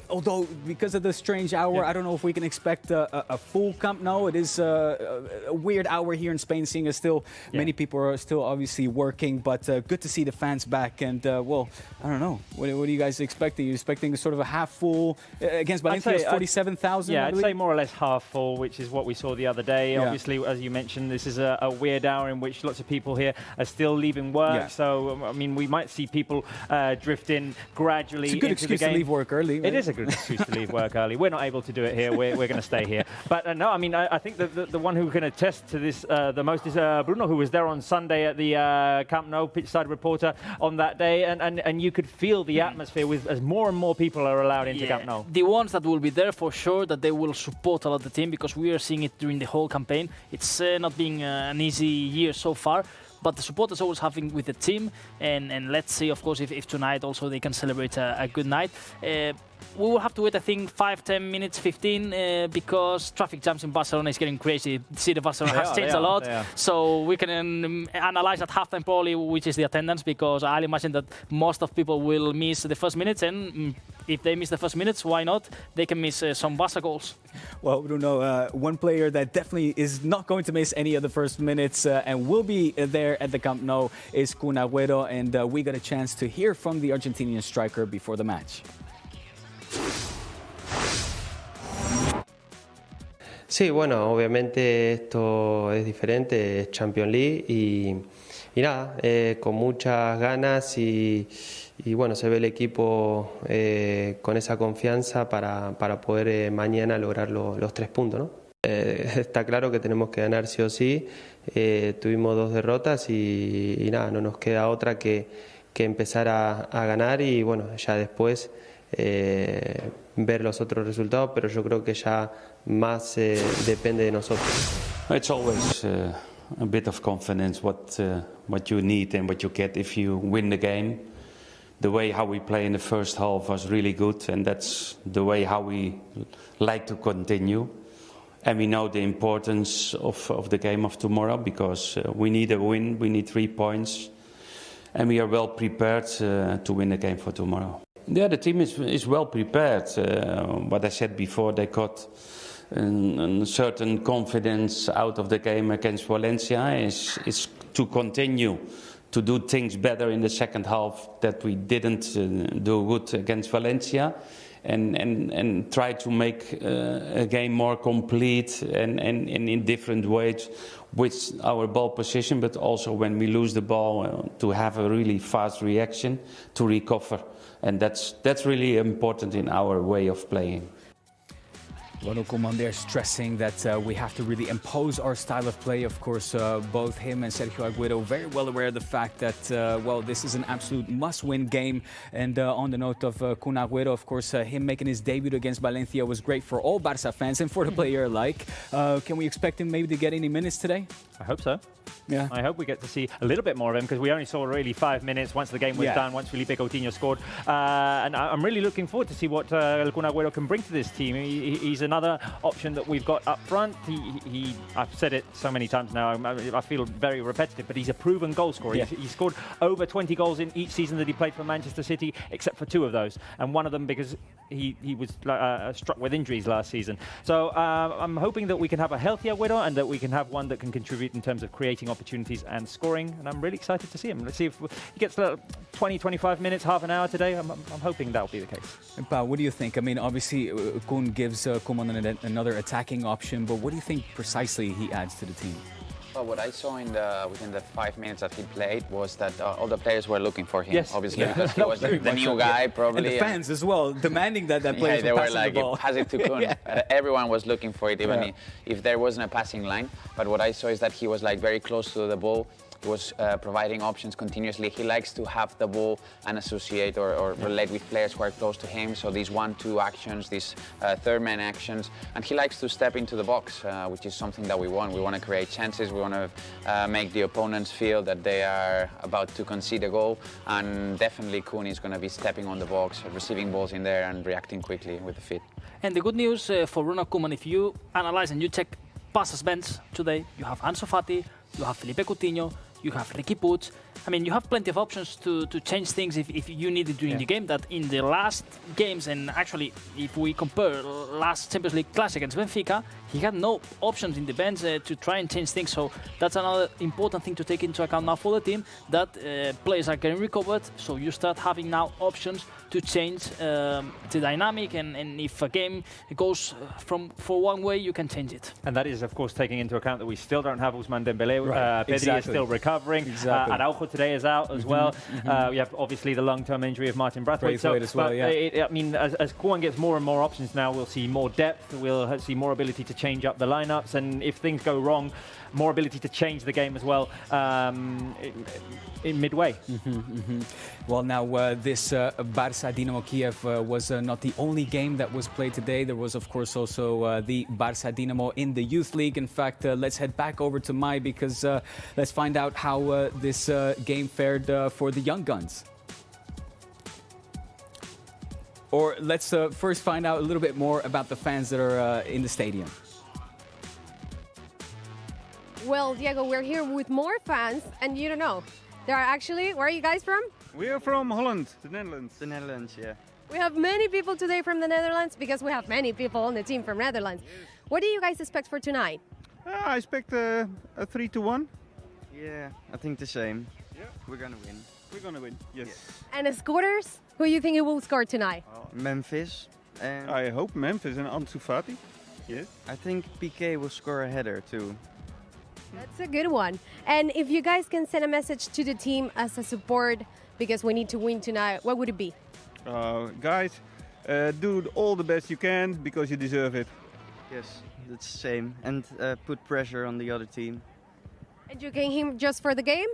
Although, because of the strange hour, I don't know if we can expect a full Camp Nou. It is a weird hour here in Spain, seeing as still many people are still obviously working. But good to see the fans back. And, well, I don't know. What are you guys expecting? Are you expecting sort of a half full against Valencia? 47,000? Yeah, I'd say more or less half full, which is what we saw the other day. Yeah. Obviously, as you mentioned, this is a weird hour in which lots of people here are still leaving work. Yeah. So, I mean, we might see people drift in gradually. It's a good excuse to leave work early. Right? It is a good excuse to leave work early. We're not able to do it here. We're going to stay here. But no, I mean, I think the one who can attest to this the most is Bruno, who was there on Sunday at the Camp Nou, pitchside reporter on that day. And you could feel the atmosphere as more and more people are allowed into Camp Nou. The ones that will be there for sure, that they will support a lot the team, because we are seeing it during the whole campaign. It's not being an easy year so far, but the supporters always having with the team, and let's see, of course, if tonight also they can celebrate a good night. We will have to wait, I think, 5, 10 minutes, 15, because traffic jams in Barcelona is getting crazy. The city of Barcelona has changed a lot. So we can analyze at halftime probably which is the attendance, because I'll imagine that most of people will miss the first minutes, and if they miss the first minutes, why not? They can miss some Barca goals. Well, we don't know. One player that definitely is not going to miss any of the first minutes and will be there at the Camp Nou is Kun Agüero, and we got a chance to hear from the Argentinian striker before the match. Sí, bueno, obviamente esto es diferente, es Champions League y nada, con muchas ganas y bueno, se ve el equipo con esa confianza para poder mañana lograr los 3 puntos, ¿no? Está claro que tenemos que ganar sí o sí, tuvimos 2 derrotas y nada, no nos queda otra que empezar a ganar y bueno, ya después ver los otros resultados, pero yo creo que ya más depende de nosotros. It's always a bit of confidence what you need and what you get if you win the game. The way how we play in the first half was really good, and that's the way how we like to continue. And we know the importance of the game of tomorrow, because we need a win, we need 3 points, and we are well prepared to win the game for tomorrow. Yeah, the team is well prepared. What I said before, they got a certain confidence out of the game against Valencia is to continue to do things better in the second half that we didn't do good against Valencia, and try to make a game more complete and in different ways with our ball position, but also when we lose the ball to have a really fast reaction to recover. And that's really important in our way of playing. Ronald Koeman there stressing that we have to really impose our style of play. Of course, both him and Sergio Agüero very well aware of the fact that, well, this is an absolute must-win game. And on the note of Kun Agüero, of course, him making his debut against Valencia was great for all Barca fans and for the player alike. Can we expect him maybe to get any minutes today? I hope so. Yeah. I hope we get to see a little bit more of him, because we only saw really 5 minutes once the game was done, once Felipe Coutinho scored. And I'm really looking forward to see what Kun Agüero can bring to this team. He's another option that we've got up front. I've said it so many times now, I feel very repetitive, but he's a proven goal scorer. Yeah. He scored over 20 goals in each season that he played for Manchester City, except for 2 of those. And one of them because he was struck with injuries last season. So I'm hoping that we can have a healthy Agüero and that we can have one that can contribute in terms of creating opportunities and scoring, and I'm really excited to see him. Let's see if he gets 20, 25 minutes, half an hour today. I'm hoping that'll be the case. And Pau, what do you think? I mean, obviously, Kun gives Koeman another attacking option, but what do you think precisely he adds to the team? Well, what I saw within the 5 minutes that he played was that all the players were looking for him, obviously, because he was the new guy, probably. And the fans as well, demanding that players they were were like, pass it to Kun. Everyone was looking for it, even if there wasn't a passing line. But what I saw is that he was like very close to the ball. He was providing options continuously. He likes to have the ball and associate or relate with players who are close to him. So these 1-2 actions, these third man actions, and he likes to step into the box, which is something that we want. We want to create chances. We want to make the opponents feel that they are about to concede a goal. And definitely Kun is going to be stepping on the box, receiving balls in there and reacting quickly with the feet. And the good news for Ronald Koeman, if you analyze and you check Barca's bench today, you have Ansu Fati, you have Felipe Coutinho, you have Riqui Puig. I mean, you have plenty of options to change things if you need it during the game. That in the last games, and actually, if we compare last Champions League clash against Benfica, he had no options in the bench to try and change things. So that's another important thing to take into account now for the team, that players are getting recovered. So you start having now options to change the dynamic, and if a game goes for one way, you can change it. And that is, of course, taking into account that we still don't have Ousmane Dembele. Pedri is still recovering. Araujo today is out as well. We have obviously the long-term injury of Martin Braithwaite. I mean, as Koeman gets more and more options now, we'll see more depth. We'll see more ability to change up the lineups, and if things go wrong, more ability to change the game as well in midway. Well, now this Barça-Dynamo Kyiv was not the only game that was played today. There was, of course, also the Barça-Dynamo in the Youth League. In fact, let's head back over to Mai because let's find out how this game fared for the Young Guns. Or let's first find out a little bit more about the fans that are in the stadium. Well, Diego, we're here with more fans, and you don't know. There are actually, where are you guys from? We are from Holland, the Netherlands. The Netherlands, yeah. We have many people today from the Netherlands because we have many people on the team from Netherlands. What do you guys expect for tonight? I expect a 3-1. Yeah, I think the same. Yeah. We're gonna win. We're gonna win, yes. And as scorers, who do you think will score tonight? Memphis. And I hope Memphis and Ansu Fati. Yes. I think PK will score a header too. That's a good one. And if you guys can send a message to the team as a support, because we need to win tonight, what would it be? Guys, do all the best you can because you deserve it. Yes, that's the same. And put pressure on the other team. And you came here just for the game?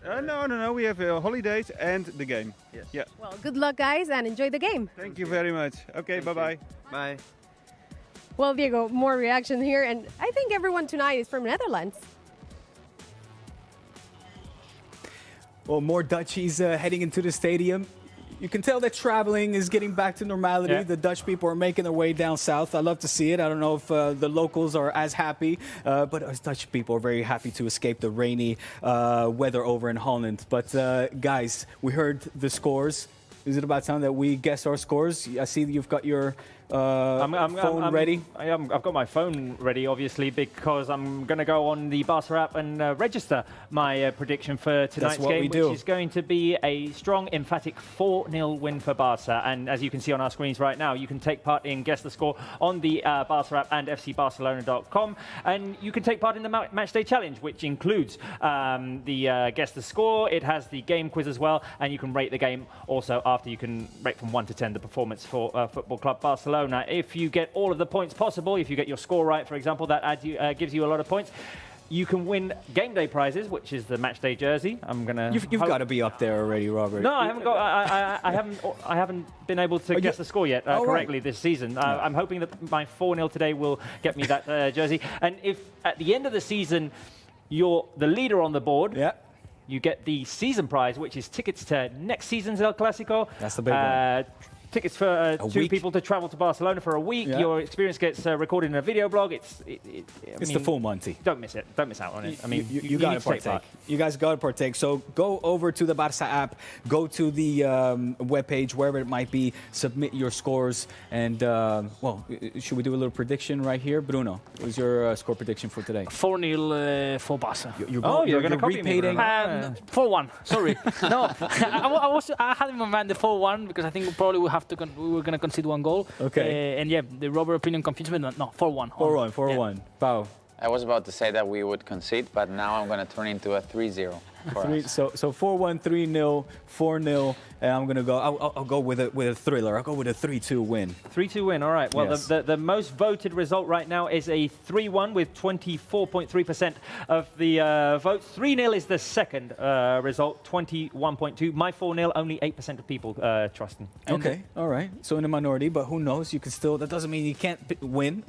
No. We have holidays and the game. Yes. Yeah. Well, good luck, guys, and enjoy the game. Thank you very much. Okay, bye-bye. Bye. Well, Diego, more reaction here, and I think everyone tonight is from Netherlands. Well, more Dutchies heading into the stadium. You can tell that traveling is getting back to normality. Yeah. The Dutch people are making their way down south. I love to see it. I don't know if the locals are as happy, but us Dutch people are very happy to escape the rainy weather over in Holland. But guys, we heard the scores. Is it about time that we guess our scores? I see that you've got your phone ready. I've got my phone ready, obviously, because I'm going to go on the Barca app and register my prediction for tonight's game, which is going to be a strong, emphatic 4-0 win for Barca. And as you can see on our screens right now, you can take part in Guess the Score on the Barca app and fcbarcelona.com. And you can take part in the Matchday Challenge, which includes the Guess the Score. It has the game quiz as well, and you can rate the game also after. You can rate from 1 to 10 the performance for Football Club Barcelona. If you get all of the points possible, if you get your score right, for example, that gives you a lot of points. You can win game day prizes, which is the match day jersey. I'm gonna. You've got to be up there already, Robert. No, I haven't got. I haven't been able to guess the score yet correctly this season. I'm hoping that my 4-0 today will get me that jersey. And if at the end of the season you're the leader on the board, you get the season prize, which is tickets to next season's El Clásico. That's the big one. Tickets for two people to travel to Barcelona for a week. Yeah. Your experience gets recorded in a video blog. It's the full Monty. Don't miss it. Don't miss out on it. I mean, you got to partake. You guys got to partake. So go over to the Barca app, go to the webpage, wherever it might be, submit your scores, and well, should we do a little prediction right here? Bruno, what is your score prediction for today? 4-0 for Barca. You're going to copy me, 4-1. Sorry. No, I had in my mind the 4-1 because I think probably we were going to concede one goal. Okay. And yeah, the Robert opinion confused me. No, 4-1. 4-1. Pau. I was about to say that we would concede, but now I'm going to turn into a 3-0 for us. So 4-1, 3-0, 4-0, and I'm going to go. I'll go with a thriller. I'll go with a 3-2 win. 3-2 win. All right. Well, yes. the most voted result right now is a 3-1 with 24.3% of the votes. 3-0 is the second result, 21.2. My 4-0, only 8% of people trusting. Okay. All right. So in the minority, but who knows? You can still. That doesn't mean you can't win.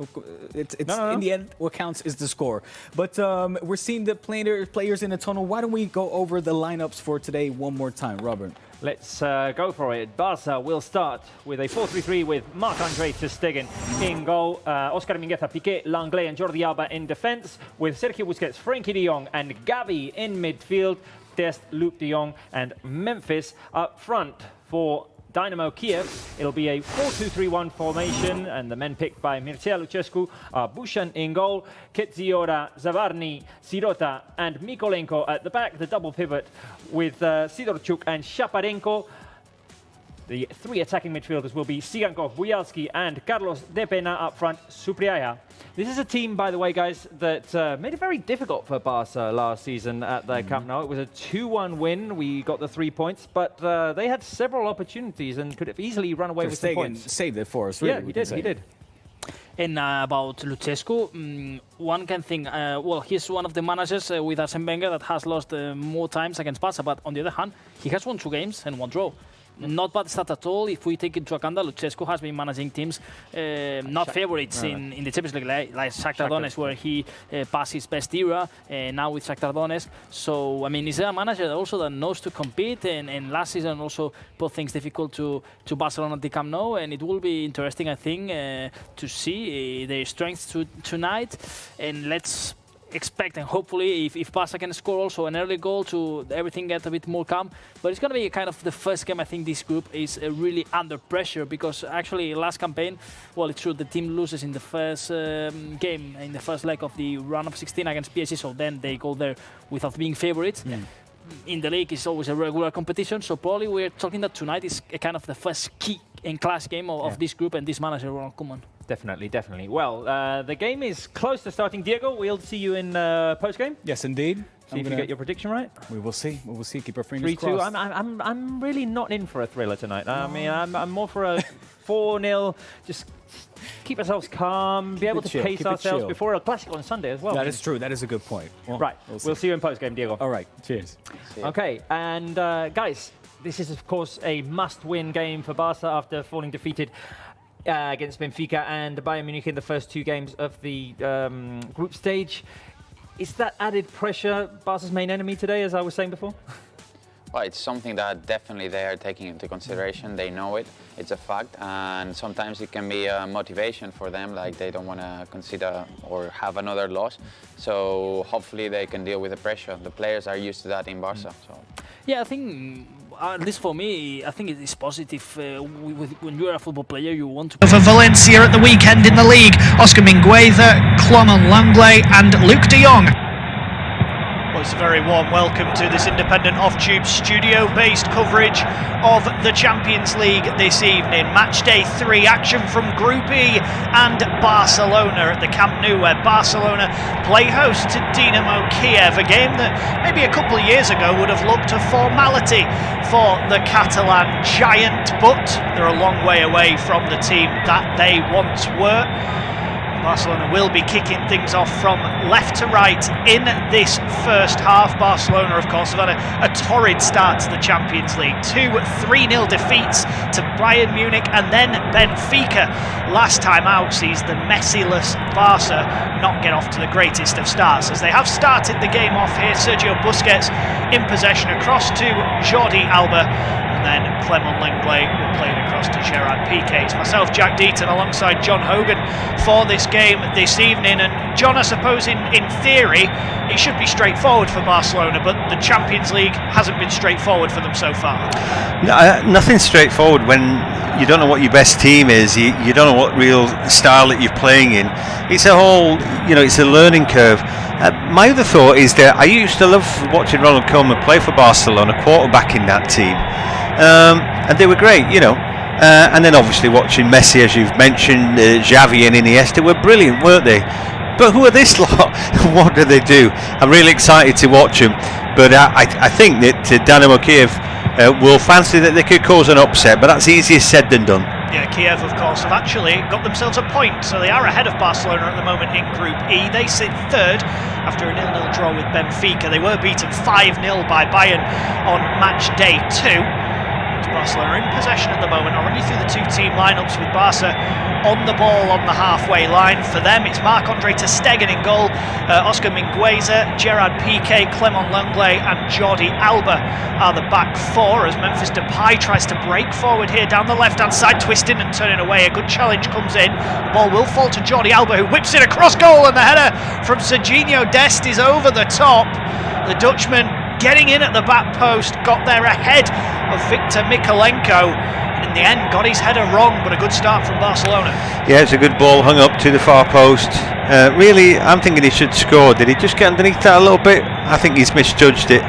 It's no. In the end, what counts is the score. But we're seeing the players in the tunnel. Why don't we go over the lineups for today one more time, Robert? Let's go for it. Barca will start with a 4-3-3 with Marc-Andre ter Stegen in goal, Oscar Mingueza, Piqué, Langlais and Jordi Alba in defence, with Sergio Busquets, Frenkie de Jong and Gavi in midfield, Dest, Luke de Jong and Memphis up front. For Dynamo Kyiv, it'll be a 4-2-3-1 formation, and the men picked by Mircea Lucescu are Bushan in goal, Ketziora, Zavarni, Sirota and Mikolenko at the back, the double pivot with Sidorchuk and Shaparenko. The three attacking midfielders will be Sigankov, Bujalski and Carlos De Pena up front, Supriaya. This is a team, by the way, guys, that made it very difficult for Barca last season at the Camp Nou. It was a 2-1 win. We got the 3 points, but they had several opportunities and could have easily run away with the points. Saved it for us, really. Yeah, he did. And about Lucescu, one can think, well, he's one of the managers with Arsene Wenger that has lost more times against Barca, but on the other hand, he has won 2 games and 1 draw. Not bad start at all. If we take into account that Lucescu has been managing teams not favourites in the Champions League, like Shakhtar Donetsk, where he passed his best era, now with Shakhtar Donetsk. So, I mean, he's a manager also that knows to compete, and last season also put things difficult to Barcelona at the Camp Nou, and it will be interesting, I think, to see their strengths tonight. And let's expect, and hopefully if Barca can score also an early goal to everything get a bit more calm. But it's going to be kind of the first game. I think this group is really under pressure, because actually last campaign, well, it's true the team loses in the first game, in the first leg of the round of 16 against PSG, so then they go there without being favourites. In the league, it's always a regular competition, so probably we're talking that tonight is a kind of the first key and class game of this group and this manager, Ronald Koeman. Definitely, definitely. Well, the game is close to starting. Diego, we'll see you in post-game. Yes, indeed. See if you get your prediction right. We will see. We will see. Keep our fingers crossed. 3-2. I'm really not in for a thriller tonight. I mean, I'm more for a 4-0. Just keep ourselves calm, be able to pace ourselves before El Clásico on Sunday as well. That is true. That is a good point. Well, right. We'll see you in post-game, Diego. All right. Cheers. Okay. And guys, this is, of course, a must-win game for Barca after falling defeated against Benfica and Bayern Munich in the first 2 games of the group stage. Is that added pressure Barca's main enemy today, as I was saying before? Well, it's something that definitely they are taking into consideration. They know it. It's a fact. And sometimes it can be a motivation for them, like they don't want to consider or have another loss. So hopefully they can deal with the pressure. The players are used to that in Barca. So. Yeah, I think, at least for me, I think it is positive. When you're a football player, you want to... For Valencia at the weekend in the league, Oscar Mingueza, Clement Lenglet and Luc de Jong. Well, it's a very warm welcome to this independent off-tube studio-based coverage of the Champions League this evening. Match day 3, action from Group E, and Barcelona at the Camp Nou, where Barcelona play host to Dynamo Kyiv, a game that maybe a couple of years ago would have looked a formality for the Catalan giant, but they're a long way away from the team that they once were. Barcelona will be kicking things off from left to right in this first half. Barcelona, of course, have had a torrid start to the Champions League. 2 3-0 defeats to Bayern Munich and then Benfica. Last time out sees the Messi-less Barca not get off to the greatest of starts, as they have started the game off here. Sergio Busquets in possession across to Jordi Alba, and then Clement Lenglet will play it across to Gerard Piqué. It's myself, Jack Deaton, alongside John Hogan for this game this evening. And John, I suppose in theory it should be straightforward for Barcelona, but the Champions League hasn't been straightforward for them so far. No, nothing's straightforward when you don't know what your best team is, you don't know what real style that you're playing in. It's a whole, it's a learning curve. My other thought is that I used to love watching Ronald Koeman play for Barcelona, quarterbacking that team, and they were great, and then obviously watching Messi, as you've mentioned, Xavi and Iniesta were brilliant, weren't they? But who are this lot? What do they do? I'm really excited to watch them, but I think that Dynamo Kyiv will fancy that they could cause an upset, but that's easier said than done. Yeah, Kiev, of course, have actually got themselves a point, so they are ahead of Barcelona at the moment in Group E. They sit third after a 0-0 draw with Benfica. They were beaten 5-0 by Bayern on match day 2. Barcelona in possession at the moment. I'll run you through the 2 team lineups with Barca on the ball on the halfway line. For them, it's Marc-Andre ter Stegen in goal, Oscar Mingueza, Gerard Piqué, Clement Lenglet and Jordi Alba are the back 4, as Memphis Depay tries to break forward here down the left-hand side, twisting and turning away. A good challenge comes in. The ball will fall to Jordi Alba, who whips it across goal, and the header from Serginho Dest is over the top. The Dutchman getting in at the back post, got there ahead of Victor Mikalenko, and in the end got his header wrong, but a good start from Barcelona. Yeah, it's a good ball hung up to the far post. Really, I'm thinking he should score. Did he just get underneath that a little bit? I think he's misjudged it.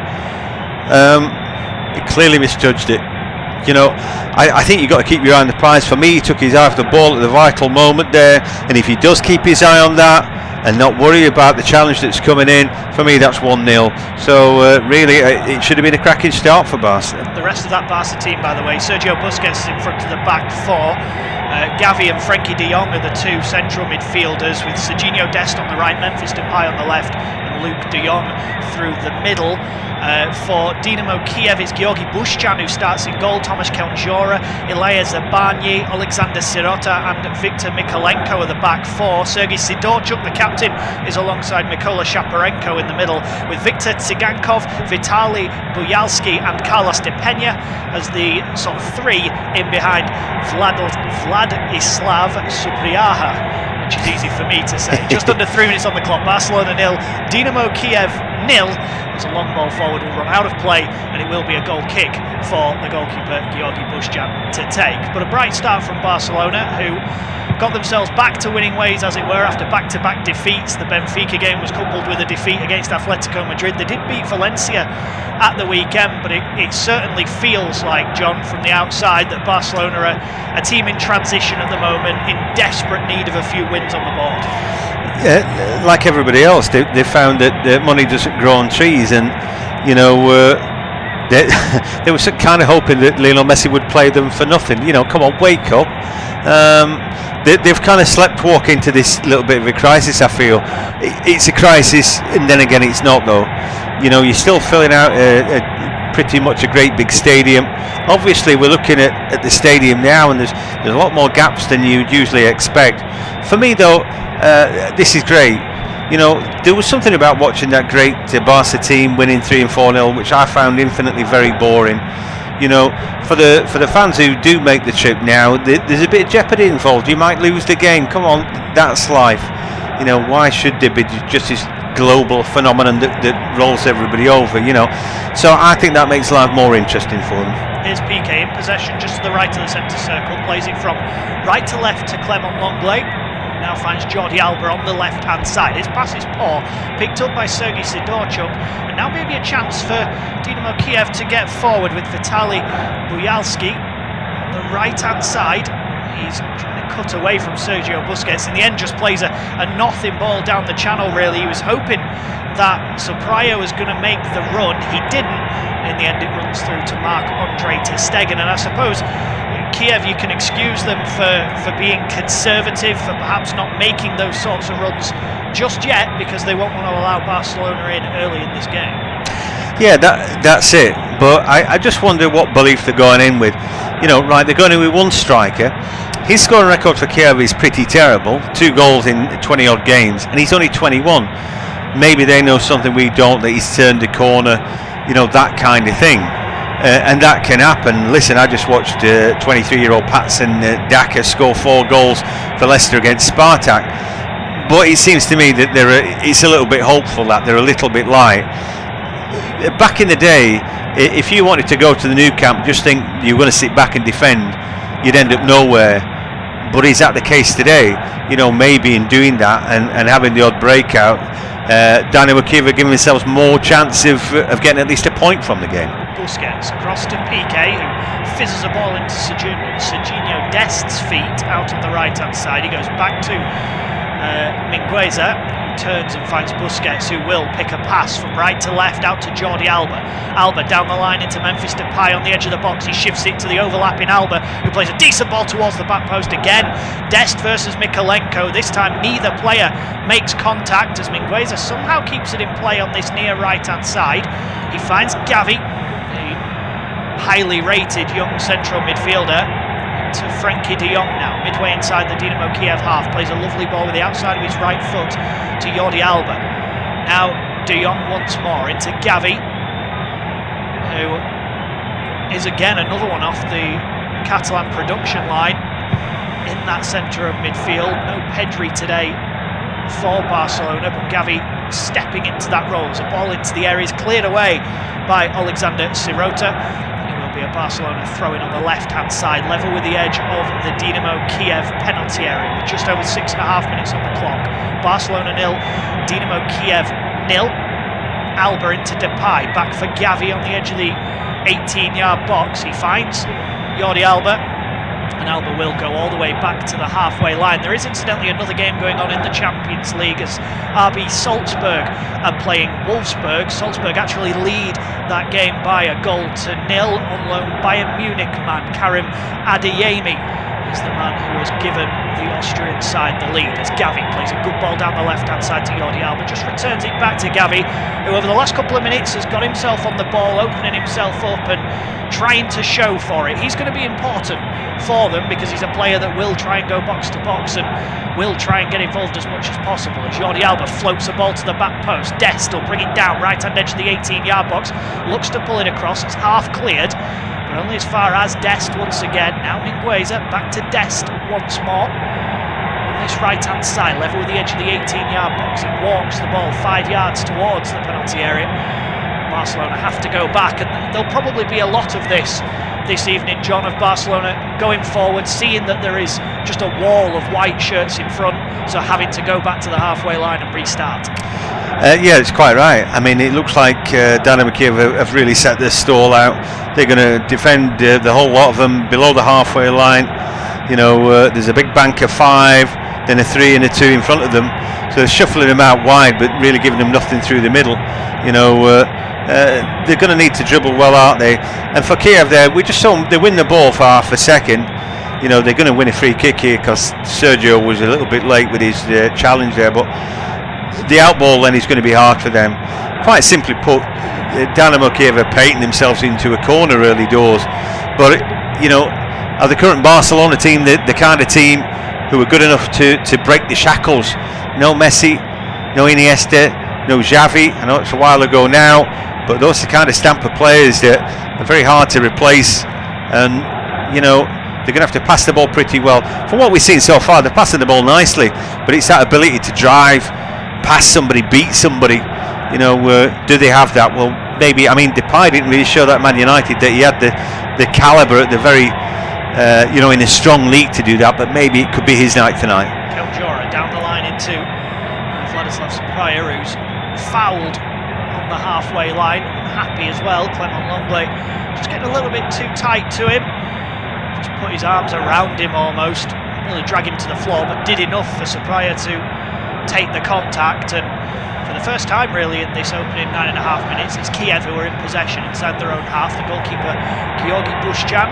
He clearly misjudged it. I think you've got to keep your eye on the prize. For me, he took his eye off the ball at the vital moment there, and if he does keep his eye on that and not worry about the challenge that's coming in, for me that's 1-0. So really it should have been a cracking start for Barca. The rest of that Barca team, by the way, Sergio Busquets is in front of the back 4. Gavi and Frenkie de Jong are the two central midfielders, with Serginho Dest on the right, Memphis Depay on the left, and Luke de Jong through the middle. For Dynamo Kyiv, it's Georgi Bushchan who starts in goal, Tomasz Kędziora, Ilya Zabarny, Alexander Sirota and Viktor Mikolenko are the back four. Sergei Sidorchuk, the captain, is alongside Mykola Shaparenko in the middle, with Viktor Tsigankov, Vitaly Buyalski and Carlos de Peña as the sort of three in behind Vladislav Supriyaha, which is easy for me to say. Just under 3 minutes on the clock. Barcelona 0, Dynamo Kyiv 0. As a long ball forward will run out of play, and it will be a goal kick for the goalkeeper Georgi Bushchan to take. But a bright start from Barcelona, who got themselves back to winning ways, as it were, after back-to-back defeats. The Benfica game was coupled with a defeat against Atletico Madrid. They did beat Valencia at the weekend, but it certainly feels like, John, from the outside, that Barcelona are a team in transition at the moment, in desperate need of a few wins on the board. Yeah, like everybody else, they found that money doesn't grow on trees, and you know they were kind of hoping that Lionel Messi would play them for nothing. You know, come on, wake up. They've kind of slept walk into this little bit of a crisis. I feel it's a crisis, and then again, it's not though. You know, you're still filling out pretty much a great big stadium. Obviously, we're looking at the stadium now, and there's a lot more gaps than you'd usually expect. For me, though, this is great. You know, there was something about watching that great Barca team winning 3 and 4-0, which I found infinitely very boring. You know, for the fans who do make the trip now, there's a bit of jeopardy involved. You might lose the game. Come on, that's life. You know, why should there be just this global phenomenon that rolls everybody over? You know, so I think that makes life more interesting for them. Here's Piqué in possession, just to the right of the centre circle, plays it from right to left to Clement Lenglet. Now finds Jordi Alba on the left-hand side. His pass is poor, picked up by Sergei Sidorchuk, and now maybe a chance for Dynamo Kyiv to get forward with Vitaly Buyalski on the right-hand side. He's trying to cut away from Sergio Busquets. In the end, just plays a nothing ball down the channel, really. He was hoping that Supriyo was going to make the run. He didn't. In the end, it runs through to Marc-Andre ter Stegen. And I suppose Kyiv, you can excuse them for being conservative, for perhaps not making those sorts of runs just yet, because they won't want to allow Barcelona in early in this game. Yeah, that's it. But I just wonder what belief they're going in with. You know, right, they're going in with one striker. His scoring record for Kyiv is pretty terrible. 2 goals in 20-odd games, and he's only 21. Maybe they know something we don't, that he's turned the corner, you know, that kind of thing. And that can happen. Listen, I just watched 23-year-old Patson Daka score 4 goals for Leicester against Spartak. But it seems to me that it's a little bit hopeful, that they're a little bit light. Back in the day, if you wanted to go to the Nou Camp, just think you were going to sit back and defend, you'd end up nowhere. But is that the case today? You know, maybe in doing that and having the odd breakout, Dynamo Kyiv are giving themselves more chance of getting at least a point from the game. Busquets across to Piqué, who fizzes a ball into Serginho Dest's feet out on the right-hand side. He goes back to Mingueza, who turns and finds Busquets, who will pick a pass from right to left out to Jordi Alba. Alba down the line into Memphis Depay on the edge of the box. He shifts it to the overlapping Alba, who plays a decent ball towards the back post again. Dest versus Mikolenko. This time neither player makes contact, as Mingueza somehow keeps it in play on this near right-hand side. He finds Gavi, a highly rated young central midfielder, to Frenkie de Jong now, midway inside the Dynamo Kyiv half, plays a lovely ball with the outside of his right foot to Jordi Alba. Now de Jong once more into Gavi, who is again another one off the Catalan production line in that centre of midfield. No Pedri today for Barcelona, but Gavi stepping into that role as a ball into the area is cleared away by Alexander Sirota. Be a Barcelona throw-in on the left-hand side, level with the edge of the Dynamo Kyiv penalty area, with just over 6.5 minutes on the clock. Barcelona 0, Dynamo Kyiv 0. Alba into Depay, back for Gavi on the edge of the 18-yard box. He finds Jordi Alba, and Alba will go all the way back to the halfway line. There is incidentally another game going on in the Champions League, as RB Salzburg are playing Wolfsburg. Salzburg actually lead that game by 1-0 on loan Bayern Munich man Karim Adeyemi is the man who has given the Austrian side the lead, as Gavi plays a good ball down the left-hand side to Jordi Alba, just returns it back to Gavi, who over the last couple of minutes has got himself on the ball, opening himself up and trying to show for it. He's going to be important for them because he's a player that will try and go box to box and will try and get involved as much as possible. As Jordi Alba floats the ball to the back post, Dest will bring it down right-hand edge of the 18-yard box, looks to pull it across, it's half cleared, but only as far as Dest once again. Now Mingueza back to Dest once more. On this right-hand side, level with the edge of the 18-yard box, he walks the ball 5 yards towards the penalty area. Barcelona have to go back, and there'll probably be a lot of this evening, John, of Barcelona going forward, seeing that there is just a wall of white shirts in front, so having to go back to the halfway line and restart. Yeah, it's quite right. I mean, it looks like Dynamo Kyiv have really set their stall out. They're going to defend the whole lot of them below the halfway line. You know, there's a big bank of 5, then a 3 and a 2 in front of them. So they're shuffling them out wide, but really giving them nothing through the middle. You know, they're going to need to dribble well, aren't they? And for Kiev, we just saw them, they win the ball for half a second. You know, they're going to win a free kick here because Sergio was a little bit late with his challenge there, but the outball then is going to be hard for them. Quite simply put, Dynamo Kyiv are painting themselves into a corner early doors. But, you know, are the current Barcelona team the kind of team who are good enough to break the shackles? No Messi, no Iniesta, no Xavi. I know it's a while ago now, but those are the kind of stamp of players that are very hard to replace. And, you know, they're going to have to pass the ball pretty well. From what we've seen so far, they're passing the ball nicely, but it's that ability to drive, pass somebody, beat somebody. You know, do they have that? Well, maybe. I mean, Depay didn't really show that Man United that he had the calibre at the very, you know, in a strong league to do that, but maybe it could be his night tonight. Keljora down the line into Vladislav Sapraya, who's fouled on the halfway line. Happy as well. Clement Longley just getting a little bit too tight to him. Just put his arms around him almost. Really drag him to the floor, but did enough for Sapraya to take the contact. And for the first time really in this opening 9.5 minutes, it's Kiev who are in possession inside their own half. The goalkeeper Georgi Bushchan,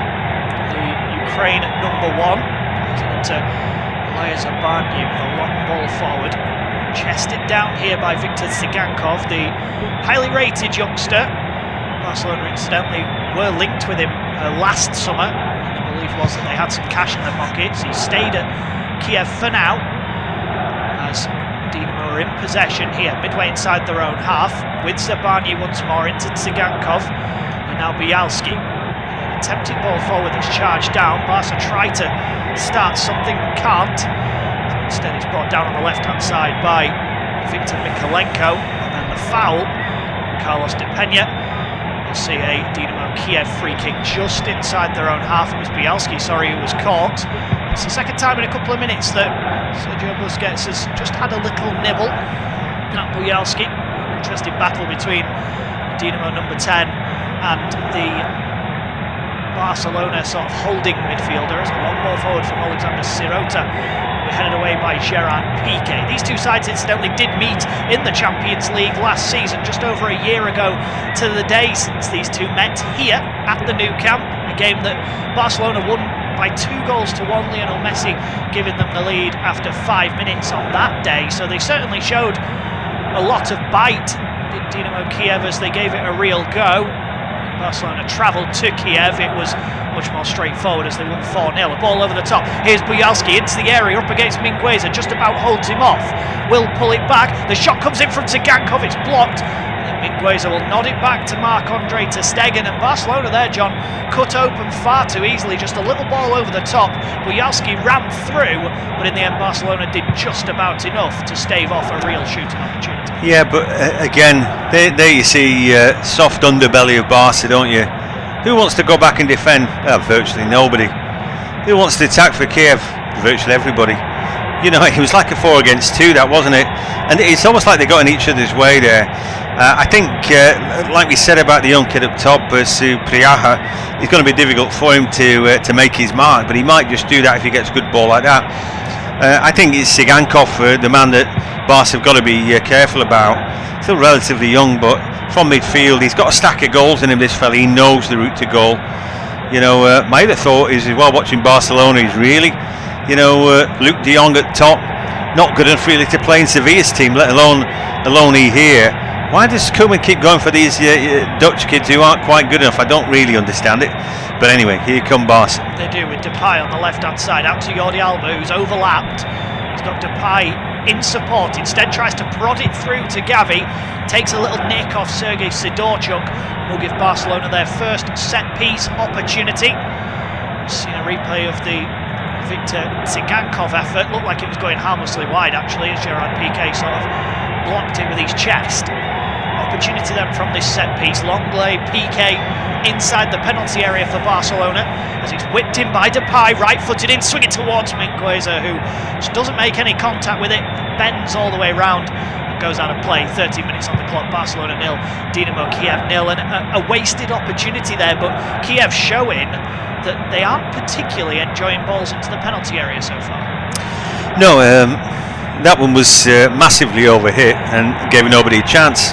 the Ukraine at number 1, plays it into Elias Abanyu with a long ball forward. Chested down here by Viktor Tsigankov, the highly rated youngster. Barcelona incidentally were linked with him last summer. The belief was that they had some cash in their pockets. He stayed at Kiev for now, as Dynamo are in possession here, midway inside their own half, with Zabarny once more into Tsigankov, and now Bialski. An attempted ball forward that's charged down. Barca try to start something, but can't. Instead it's brought down on the left-hand side by Viktor Mikolenko, and then the foul, Carlos De Peña. We'll see a Dynamo Kyiv free kick just inside their own half. It was Bialski, who was caught. It's the second time in a couple of minutes that Sergio Busquets has just had a little nibble at Bialski. Interesting battle between Dynamo number 10 and the Barcelona sort of holding midfielder. It's a long ball forward from Alexander Sirota, headed away by Gerard Piqué. These two sides incidentally did meet in the Champions League last season, just over a year ago to the day since these two met here at the Nou Camp, a game that Barcelona won by 2-1. Lionel Messi giving them the lead after 5 minutes on that day. So they certainly showed a lot of bite, did Dynamo Kyiv, as they gave it a real go. Barcelona travelled to Kiev. It was much more straightforward as they won 4-0. A ball over the top. Here's Bialski into the area up against Mingueza. Just about holds him off. Will pull it back. The shot comes in from Tsigankov. It's blocked. Mingueza will nod it back to Marc-Andre ter Stegen, and Barcelona there, John, cut open far too easily. Just a little ball over the top. Bialski ran through, but in the end Barcelona did just about enough to stave off a real shooting opportunity. Yeah, but again, there you see soft underbelly of Barca, don't you? Who wants to go back and defend? Virtually nobody. Who wants to attack for Kiev? Virtually everybody. You know, it was like a 4 against 2, that, wasn't it? And it's almost like they got in each other's way there. I think, like we said about the young kid up top, Priaha, it's going to be difficult for him to make his mark, but he might just do that if he gets a good ball like that. I think it's Tsigankov, the man that Barca have got to be careful about. Still relatively young, but from midfield, he's got a stack of goals in him, this fella. He knows the route to goal. My other thought is, while watching Barcelona, is really, Luke de Jong at top, not good enough really to play in Sevilla's team, let alone here. Why does Koeman keep going for these Dutch kids who aren't quite good enough? I don't really understand it. But anyway, here come Barca. They do, with Depay on the left-hand side, out to Jordi Alba, who's overlapped. He's got Depay in support, instead tries to prod it through to Gavi, takes a little nick off Sergej Sidorchuk, will give Barcelona their first set-piece opportunity. Seen a replay of the Viktor Tsigankov effort, looked like it was going harmlessly wide actually, as Gerard Piqué sort of blocked it with his chest. Opportunity then from this set piece. Longley, Piqué inside the penalty area for Barcelona as it's whipped in by Depay, right-footed in, swinging towards Mingueza, who just doesn't make any contact with it, bends all the way round and goes out of play. 13 minutes on the clock. Barcelona 0, Dynamo Kyiv 0, and a wasted opportunity there, but Kyiv showing that they aren't particularly enjoying balls into the penalty area so far. No, that one was massively overhit and gave nobody a chance.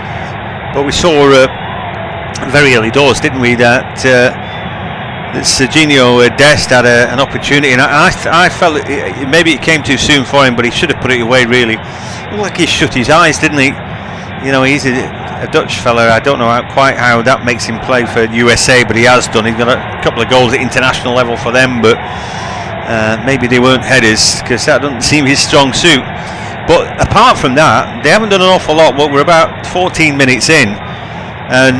But we saw very early doors, didn't we, that Serginho Dest had an opportunity, and I felt maybe it came too soon for him, but he should have put it away really. It looked like he shut his eyes, didn't he? He's a Dutch fella. I don't know quite how that makes him play for USA, but he has done. He's got a couple of goals at international level for them, but maybe they weren't headers, because that doesn't seem his strong suit. But apart from that, they haven't done an awful lot. Well, we're about 14 minutes in, and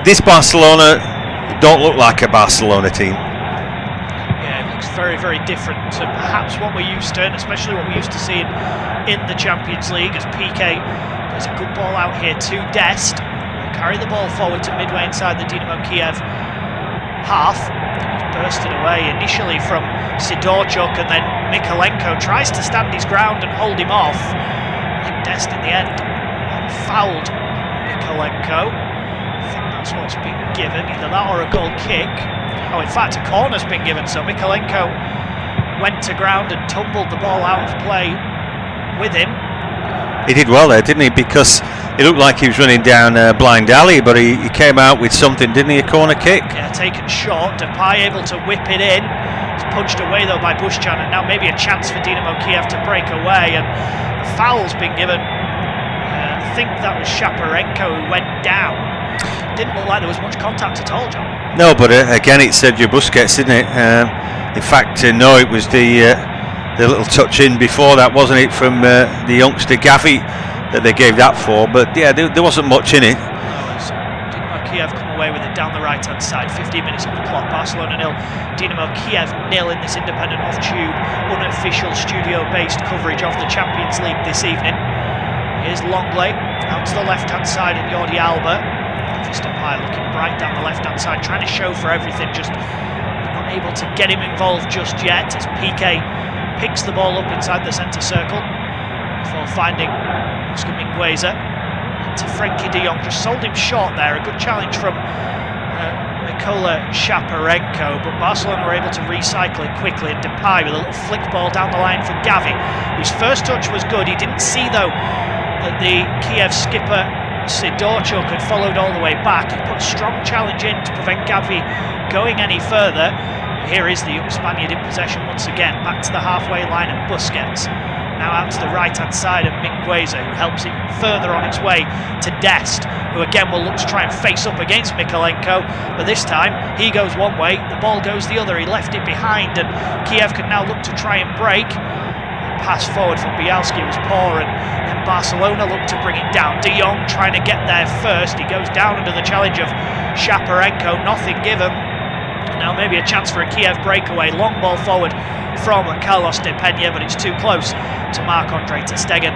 this Barcelona don't look like a Barcelona team. Yeah, it looks very, very different to perhaps what we're used to, and especially what we're used to seeing in the Champions League, as Piqué plays a good ball out here to Dest. He'll carry the ball forward to midway inside the Dynamo Kyiv half. He's bursted away initially from Sidorchuk, and then Mykolenko tries to stand his ground and hold him off. I think Dest in the end fouled Mykolenko. I think that's what's been given, either that or a goal kick. Oh, in fact, a corner's been given, so Mykolenko went to ground and tumbled the ball out of play with him. He did well there, didn't he? Because it looked like he was running down a blind alley, but he came out with something, didn't he? A corner kick? Yeah, taken short. Depay able to whip it in. It's punched away though by Bushchan, and now maybe a chance for Dynamo Kyiv to break away. And a foul's been given. I think that was Shaparenko who went down. Didn't look like there was much contact at all, John. No, but again, it's Sergio Busquets, didn't it? In fact, no, it was the little touch in before that, wasn't it, from the youngster Gavi that they gave that for. But yeah, there wasn't much in it. Dynamo Kyiv come away with it down the right-hand side. 15 minutes on the clock. Barcelona 0, Dynamo Kyiv 0 in this independent off-tube, unofficial studio-based coverage of the Champions League this evening. Here's Longley out to the left-hand side, and Jordi Alba. Depay looking bright down the left-hand side, trying to show for everything, just not able to get him involved just yet, as Piqué picks the ball up inside the centre circle before finding Oscar Mingueza to Frenkie de Jong. Just sold him short there. A good challenge from Mikola Shaparenko, but Barcelona were able to recycle it quickly, and Depay with a little flick ball down the line for Gavi, whose first touch was good. He didn't see though that the Kiev skipper Sidorchuk had followed all the way back. He put a strong challenge in to prevent Gavi going any further. Here is the young Spaniard in possession once again, back to the halfway line of Busquets. Now out to the right-hand side of Mingueza, who helps it further on its way to Dest, who again will look to try and face up against Mykolenko, but this time he goes one way, the ball goes the other. He left it behind, and Kiev can now look to try and break. The pass forward from Bialski was poor, and then Barcelona look to bring it down. De Jong trying to get there first. He goes down under the challenge of Shaparenko, nothing given. Now maybe a chance for a Kiev breakaway. Long ball forward from Carlos De Peña, but it's too close to Marc-Andre ter Stegen.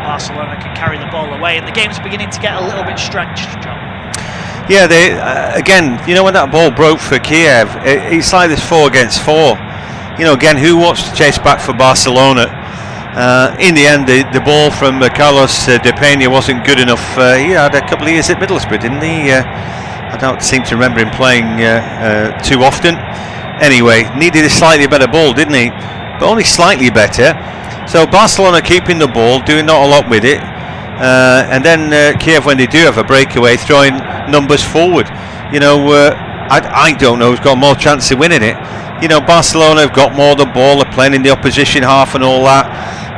Barcelona can carry the ball away, and the game's beginning to get a little bit stretched, John. Yeah, they again, when that ball broke for Kiev, it's like this 4 against 4. Again, who wants to chase back for Barcelona? In the end, the ball from Carlos De Peña wasn't good enough. He had a couple of years at Middlesbrough, didn't he? I don't seem to remember him playing too often. Anyway, needed a slightly better ball, didn't he? But only slightly better. So Barcelona keeping the ball, doing not a lot with it. And then Kiev, when they do have a breakaway, throwing numbers forward. I don't know who's got more chance of winning it. You know, Barcelona have got more of the ball, they're playing in the opposition half and all that,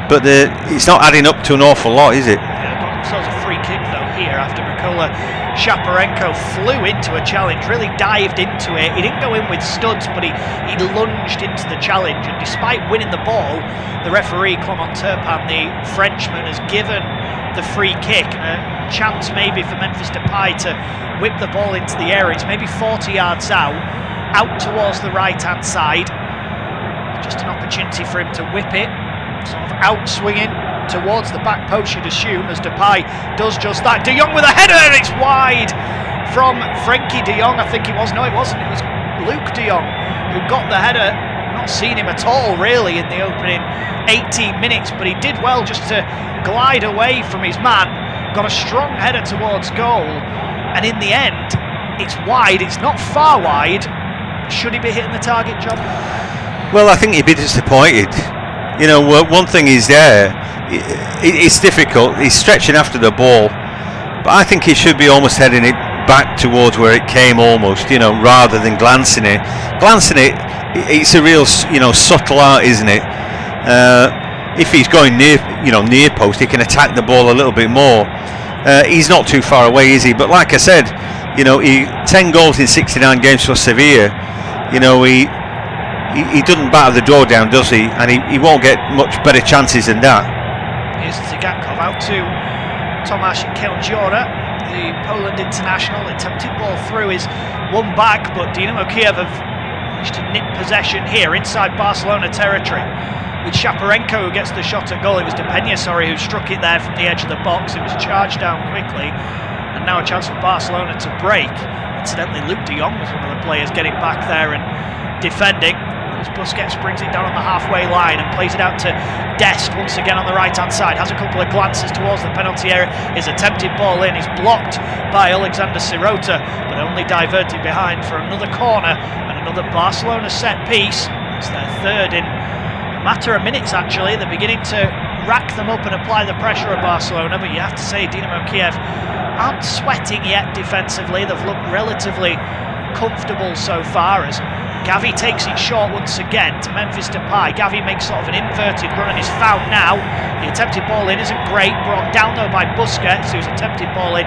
but it's not adding up to an awful lot, is it? Yeah, got themselves a free kick though here after Mykola Shaparenko flew into a challenge, really dived into it. He didn't go in with studs, but he lunged into the challenge, and despite winning the ball, the referee Clement Turpin, the Frenchman, has given the free kick and a chance maybe for Memphis Depay to whip the ball into the area. It's maybe 40 yards out towards the right-hand side. Just an opportunity for him to whip it, sort of out swinging towards the back post, you'd assume, as Depay does just that. De Jong with a header, and it's wide from Frenkie de Jong, I think it was. No, it wasn't. It was Luke de Jong who got the header. Not seen him at all, really, in the opening 18 minutes, but he did well just to glide away from his man. Got a strong header towards goal, and in the end, it's wide. It's not far wide. Should he be hitting the target, John? Well, I think he'd be disappointed. You know, one thing is there, it's difficult. He's stretching after the ball, but I think he should be almost heading it back towards where it came almost, you know, rather than glancing it. Glancing it, it's a real, you know, subtle art, isn't it? If he's going near post, he can attack the ball a little bit more. He's not too far away, is he? But like I said, you know, 10 goals in 69 games for Sevilla. You know, he doesn't batter the door down, does he? And he won't get much better chances than that. Here's Zygatkov out to Tomasz Kyiv, the Poland international. Attempted ball through is one back, but Dynamo Kyiv have managed to nip possession here inside Barcelona territory. With Shaparenko who gets the shot at goal. It was Depenya, who struck it there from the edge of the box. It was charged down quickly, and now a chance for Barcelona to break. Incidentally, Luke de Jong was one of the players getting back there and defending. As Busquets brings it down on the halfway line and plays it out to Dest once again on the right-hand side. Has a couple of glances towards the penalty area. His attempted ball in is blocked by Alexander Sirota, but only diverted behind for another corner and another Barcelona set piece. It's their third in a matter of minutes, actually. They're beginning to rack them up and apply the pressure of Barcelona, but you have to say Dynamo Kyiv aren't sweating yet defensively. They've looked relatively comfortable so far as Gavi takes it short once again to Memphis Depay. Gavi makes sort of an inverted run and is found now. The attempted ball in isn't great, brought down though by Busquets, whose attempted ball in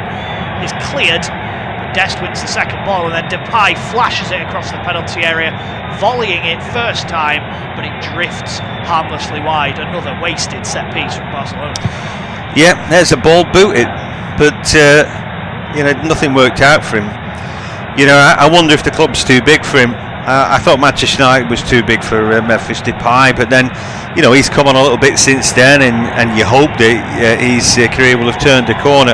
is cleared. But Dest wins the second ball, and then Depay flashes it across the penalty area, volleying it first time, but it drifts harmlessly wide. Another wasted set piece from Barcelona. Yeah, there's a ball booted, but you know, nothing worked out for him. You know, I wonder if the club's too big for him. I thought Manchester United was too big for Memphis Depay, but then, you know, he's come on a little bit since then, and you hope that his career will have turned a corner.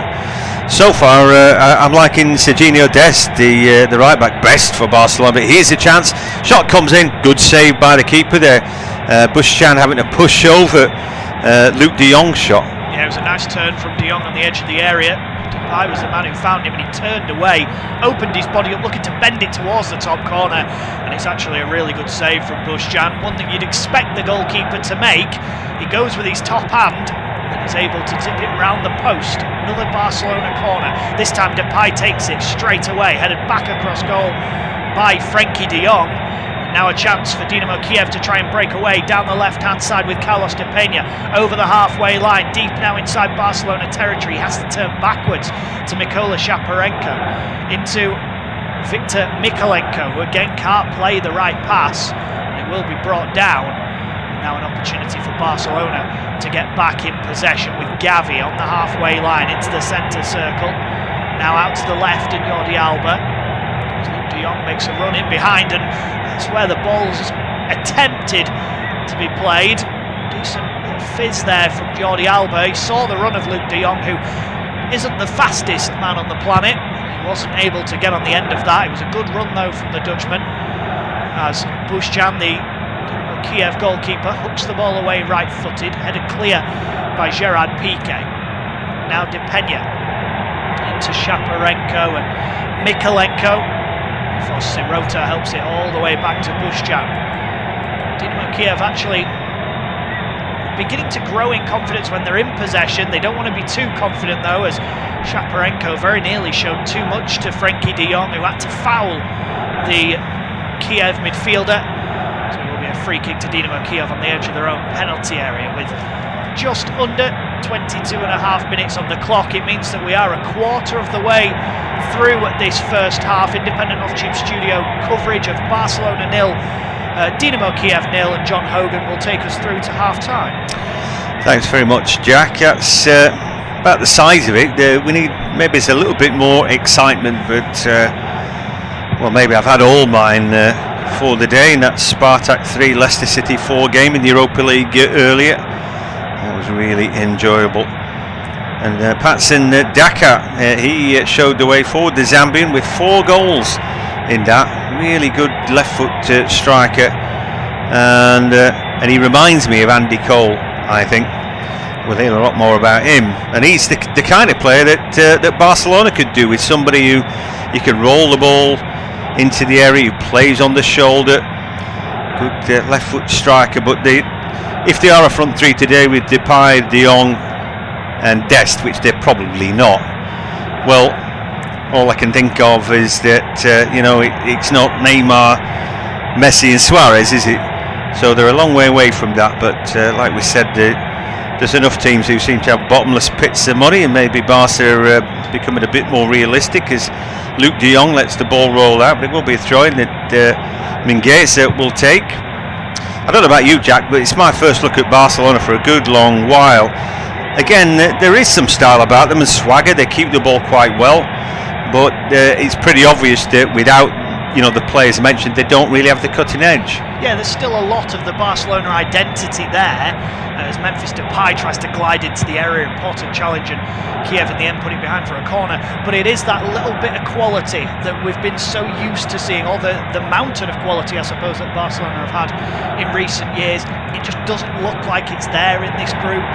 So far, I'm liking Serginho Dest, the right back, best for Barcelona. But here's a chance. Shot comes in, good save by the keeper there. Busquets having to push over Luke de Jong's shot. Yeah, it was a nice turn from de Jong on the edge of the area. Depay was the man who found him, and he turned away, opened his body up, looking to bend it towards the top corner, and it's actually a really good save from Busquets. One thing you'd expect the goalkeeper to make. He goes with his top hand and is able to tip it round the post. Another Barcelona corner. This time Depay takes it straight away, headed back across goal by Frenkie de Jong. Now a chance for Dynamo Kyiv to try and break away down the left-hand side with Carlos Depenya over the halfway line, deep now inside Barcelona territory. He has to turn backwards to Mykola Shaparenko, into Victor Mikolenko, who again can't play the right pass, and it will be brought down. Now an opportunity for Barcelona to get back in possession with Gavi on the halfway line into the centre circle. Now out to the left, and Jordi Alba. Luke de Jong makes a run in behind, and that's where the ball's attempted to be played. Decent fizz there from Jordi Alba. He saw the run of Luke de Jong, who isn't the fastest man on the planet. He wasn't able to get on the end of that. It was a good run though from the Dutchman, as Busquets, the Kiev goalkeeper, hooks the ball away right-footed, headed clear by Gerard Piqué. Now Depenya into Shaparenko and Mikolenko, before Sirota helps it all the way back to Busquets. Dynamo Kyiv actually beginning to grow in confidence when they're in possession. They don't want to be too confident though, as Shaparenko very nearly showed too much to Frenkie de Jong, who had to foul the Kiev midfielder. So it will be a free kick to Dynamo Kyiv on the edge of their own penalty area with just under 22.5 minutes on the clock. It means that we are a quarter of the way through this first half. Independent Off-Tube Studio coverage of Barcelona 0, Dynamo Kyiv 0, and John Hogan will take us through to half-time. Thanks very much, Jack. That's about the size of it. We need maybe it's a little bit more excitement, but well, maybe I've had all mine for the day, and that's Spartak 3, Leicester City 4 game in the Europa League earlier. That was really enjoyable. And Patson Daka, he showed the way forward, the Zambian, with 4 goals in that. Really good left foot striker, and he reminds me of Andy Cole, I think. We'll hear a lot more about him, and he's the kind of player that Barcelona could do, with somebody who you could roll the ball into the area, who plays on the shoulder, good left foot striker. But if they are a front three today with Depay, De Jong and Dest, which they're probably not, well, all I can think of is that it's not Neymar, Messi and Suarez, is it? So they're a long way away from that, but like we said, there's enough teams who seem to have bottomless pits of money, and maybe Barca becoming a bit more realistic as Luke de Jong lets the ball roll out, but it will be a throw-in that Minguez will take. I don't know about you, Jack, but it's my first look at Barcelona for a good long while. Again, there is some style about them and swagger. They keep the ball quite well, but it's pretty obvious that without the players mentioned, they don't really have the cutting edge. Yeah, there's still a lot of the Barcelona identity there, as Memphis Depay tries to glide into the area, important challenge, and Kiev in the end put it behind for a corner. But it is that little bit of quality that we've been so used to seeing, or the mountain of quality, I suppose, that Barcelona have had in recent years. It just doesn't look like it's there in this group.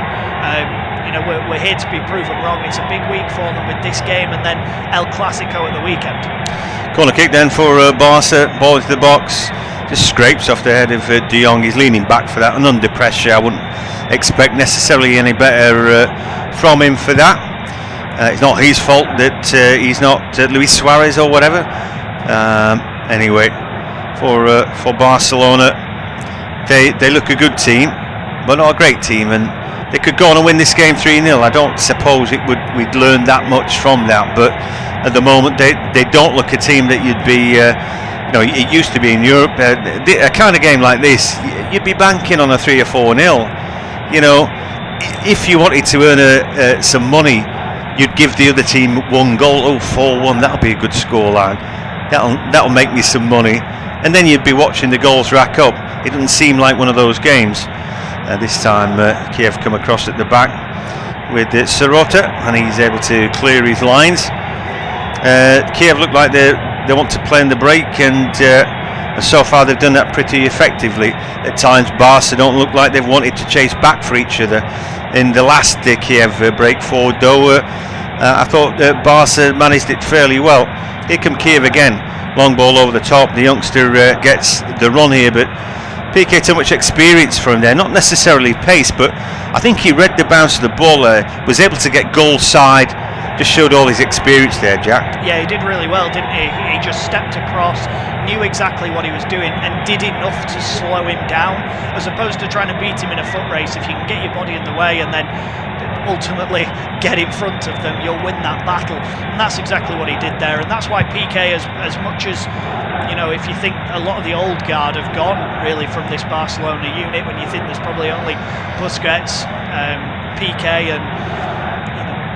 We're here to be proven wrong. It's a big week for them with this game and then El Clasico at the weekend. Corner kick then for Barca, ball into the box, just scrapes off the head of de Jong. He's leaning back for that, and under pressure. I wouldn't expect necessarily any better from him for that. It's not his fault that he's not Luis Suarez or whatever. Anyway, for Barcelona, they look a good team, but not a great team, and they could go on and win this game 3-0. I don't suppose we'd learn that much from that, but at the moment they don't look a team that you'd be it used to be in Europe, a kind of game like this you'd be banking on a 3 or 4-0. If you wanted to earn some money, you'd give the other team 1 goal. 4-1, that'll be a good scoreline, that'll make me some money, and then you'd be watching the goals rack up. It doesn't seem like one of those games. This time Kiev come across at the back with Sirota, and he's able to clear his lines. Kiev look like they want to play in the break, and so far they've done that pretty effectively. At times Barca don't look like they've wanted to chase back for each other. In the last Kiev break forward though, I thought Barca managed it fairly well. Here come Kiev again, long ball over the top. The youngster gets the run here, but PK too much experience from there, not necessarily pace, but I think he read the bounce of the ball there, was able to get goal side, just showed all his experience there, Jack. Yeah, he did really well, didn't he? He just stepped across, knew exactly what he was doing, and did enough to slow him down, as opposed to trying to beat him in a foot race. If you can get your body in the way and then ultimately get in front of them, you'll win that battle, and that's exactly what he did there. And that's why PK, as much as if you think a lot of the old guard have gone really from this Barcelona unit, when you think there's probably only Busquets, PK and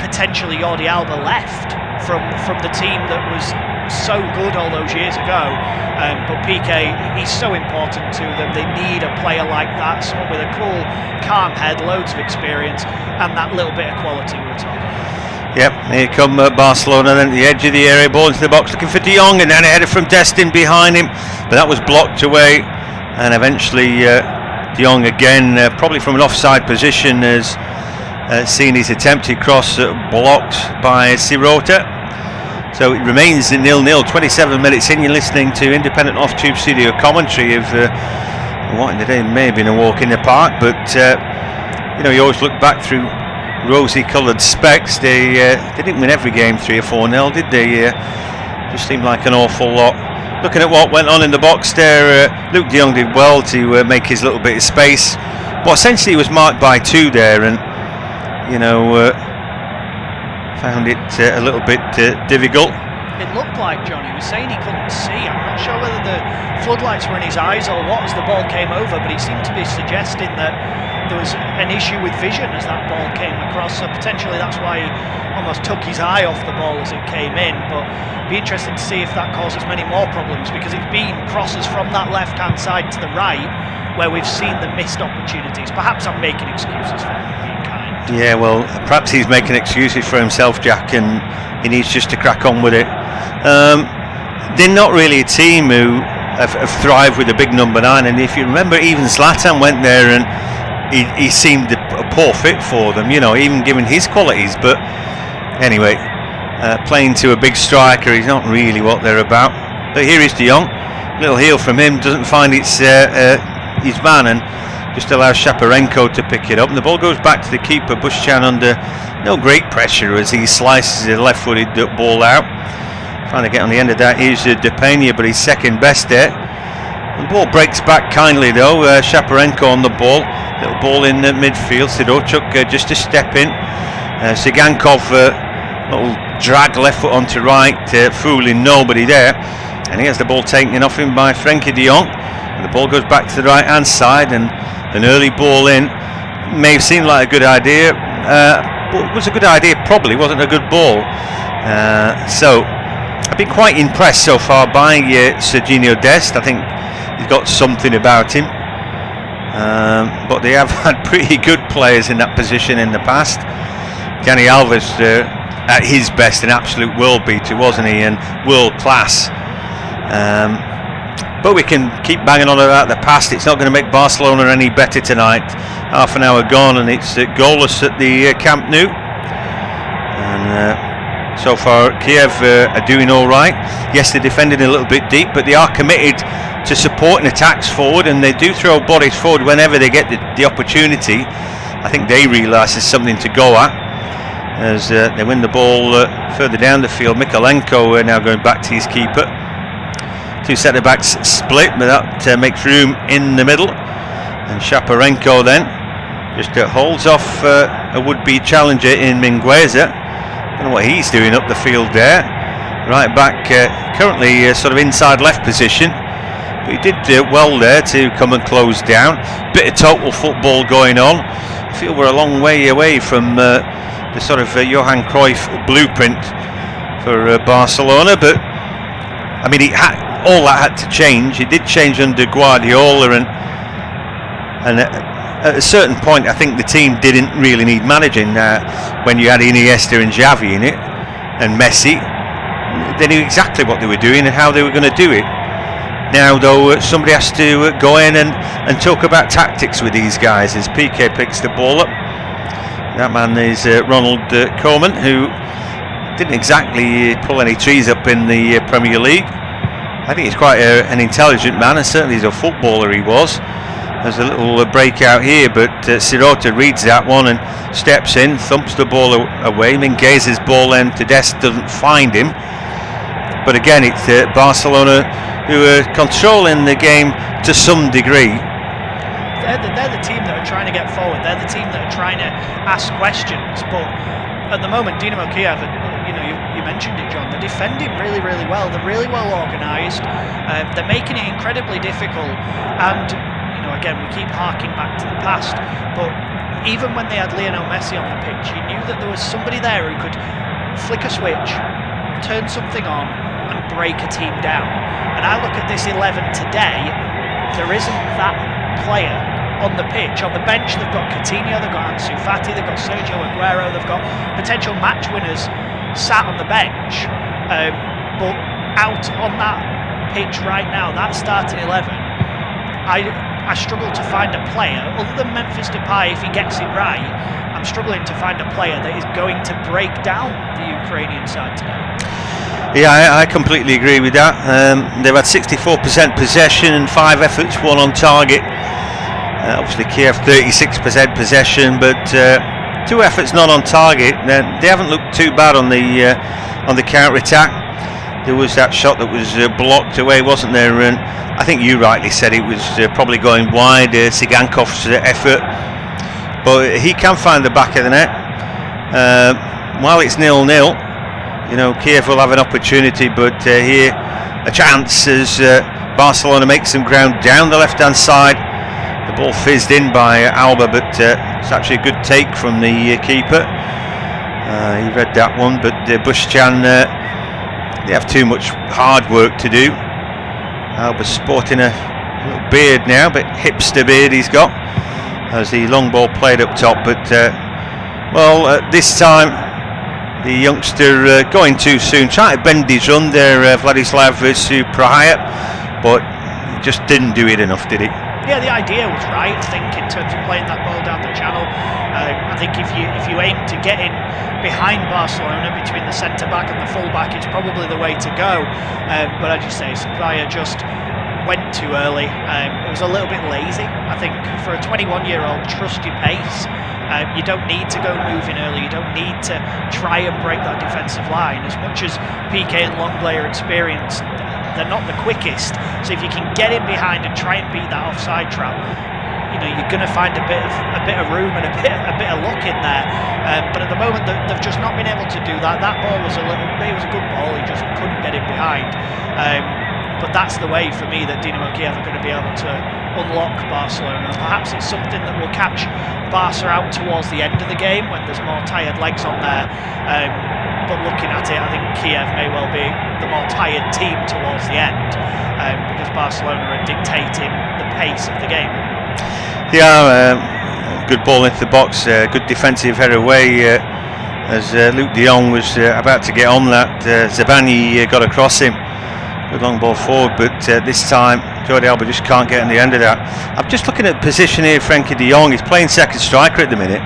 potentially Jordi Alba left from the team that was so good all those years ago, but PK, he's so important to them. They need a player like that, someone with a cool, calm head, loads of experience, and that little bit of quality we were talking about. Yep, here come Barcelona then at the edge of the area, ball into the box looking for de Jong, and then a header from Destin behind him, but that was blocked away, and eventually de Jong again, probably from an offside position, has seen his attempted cross blocked by Sirota. So it remains 0-0, 27 minutes in. You're listening to independent off-tube studio commentary of what in the day may have been a walk in the park, but you always look back through rosy-coloured specs. They didn't win every game 3 or 4-0, did they? Just seemed like an awful lot. Looking at what went on in the box there, Luke de Jong did well to make his little bit of space. But essentially he was marked by 2 there, and found it a little bit difficult. It looked like Johnny was saying he couldn't see. I'm not sure whether the floodlights were in his eyes or what as the ball came over, but he seemed to be suggesting that there was an issue with vision as that ball came across, so potentially that's why he almost took his eye off the ball as it came in. But it'd be interesting to see if that causes many more problems, because it's been crosses from that left-hand side to the right where we've seen the missed opportunities. Perhaps I'm making excuses for him, being kind. Yeah, well, perhaps he's making excuses for himself, Jack, and he needs just to crack on with it. They're not really a team who have thrived with a big number 9, and if you remember, even Zlatan went there and he seemed a poor fit for them, even given his qualities. But anyway, playing to a big striker is not really what they're about. But here is de Jong, little heel from him, doesn't find it's his man, and just allows Shaparenko to pick it up, and the ball goes back to the keeper, Bushchan, under no great pressure as he slices the left-footed ball out. Trying to get on the end of that is Depena, but he's second best there. The ball breaks back kindly though, Shaparenko on the ball, little ball in midfield, Sidochuk just a step in, Sigankov little drag left foot onto right, fooling nobody there, and he has the ball taken off him by Frenkie de Jong. And the ball goes back to the right hand side, and an early ball in may have seemed like a good idea, but it was a good idea, probably wasn't a good ball. So I've been quite impressed so far by Serginho Dest. I think he's got something about him, but they have had pretty good players in that position in the past. Dani Alves at his best, an absolute world beater, wasn't he, and world class. But we can keep banging on about the past. It's not going to make Barcelona any better tonight. Half an hour gone and it's goalless at the Camp Nou. And so far Kiev are doing all right. Yes, they're defending a little bit deep, but they are committed to supporting attacks forward, and they do throw bodies forward whenever they get the opportunity. I think they realise there's something to go at as they win the ball further down the field. Mikolenko now going back to his keeper. 2 centre backs split, but that makes room in the middle, and Shaparenko then just holds off a would-be challenger in Mingueza. Don't know what he's doing up the field there. Right back, currently sort of inside left position, but he did well there to come and close down. Bit of total football going on. I feel we're a long way away from the sort of Johan Cruyff blueprint for Barcelona, but I mean, all that had to change. It did change under Guardiola, and at a certain point I think the team didn't really need managing. When you had Iniesta and Xavi in it and Messi, they knew exactly what they were doing and how they were going to do it. Now though, somebody has to go in and talk about tactics with these guys as Piqué picks the ball up. That man is Ronald Koeman, who didn't exactly pull any trees up in the Premier League. I think he's quite an intelligent man, and certainly as a footballer he was. There's a little breakout here, but Sirota reads that one and steps in, thumps the ball away. Mingueza's ball then to Dest doesn't find him. But again, it's Barcelona who are controlling the game to some degree. They're the team that are trying to get forward. They're the team that are trying to ask questions. But at the moment, Dynamo Kyiv, you mentioned it, John, they're defending really, really well. They're really well organised. They're making it incredibly difficult. And, again, we keep harking back to the past. But even when they had Lionel Messi on the pitch, you knew that there was somebody there who could flick a switch, turn something on, and break a team down. And I look at this 11 today, there isn't that player on the pitch. On the bench, they've got Coutinho, they've got Ansu Fati, they've got Sergio Aguero, they've got potential match winners sat on the bench. But out on that pitch right now, that starting 11, I struggle to find a player, other than Memphis Depay, if he gets it right, I'm struggling to find a player that is going to break down the Ukrainian side today. Yeah, I completely agree with that. They've had 64% possession and 5 efforts, 1 on target. Obviously Kiev 36% possession, but 2 efforts not on target. They haven't looked too bad on the counter-attack. There was that shot that was blocked away, wasn't there? And I think you rightly said it was probably going wide, Sigankov's effort. But he can find the back of the net. While it's 0-0, you know, Kiev will have an opportunity, but here a chance as Barcelona makes some ground down the left-hand side. The ball fizzed in by Alba, but it's actually a good take from the keeper. He read that one, but Bushchan, they have too much hard work to do. Alba's sporting a little beard now, but hipster beard he's got, as the long ball played up top. But this time the youngster going too soon, trying to bend his run there, Vladislav Supraja, but he just didn't do it enough, did he? Yeah, the idea was right, I think, in terms of playing that ball down the channel. I think if you aim to get in behind Barcelona, between the centre-back and the full-back, it's probably the way to go. But as you say, Supraja just went too early. It was a little bit lazy. I think for a 21-year-old, trust your pace. You don't need to go moving early. You don't need to try and break that defensive line. As much as PK and Longley are experienced, they're not the quickest. So if you can get in behind and try and beat that offside trap, you know, you're going to find a bit of room and a bit of luck in there. But at the moment, they've just not been able to do that. That ball was it was a good ball. He just couldn't get in behind. But that's the way for me that Dynamo Kyiv are going to be able to unlock Barcelona. And perhaps it's something that will catch Barca out towards the end of the game when there's more tired legs on there. But looking at it, I think Kiev may well be the more tired team towards the end, because Barcelona are dictating the pace of the game. Yeah, good ball into the box, good defensive header away as Luke de Jong was about to get on that. Zabani got across him. Good long ball forward, but this time Jordi Alba just can't get in the end of that. I'm just looking at the position here. Frenkie de Jong, he's playing second striker at the minute.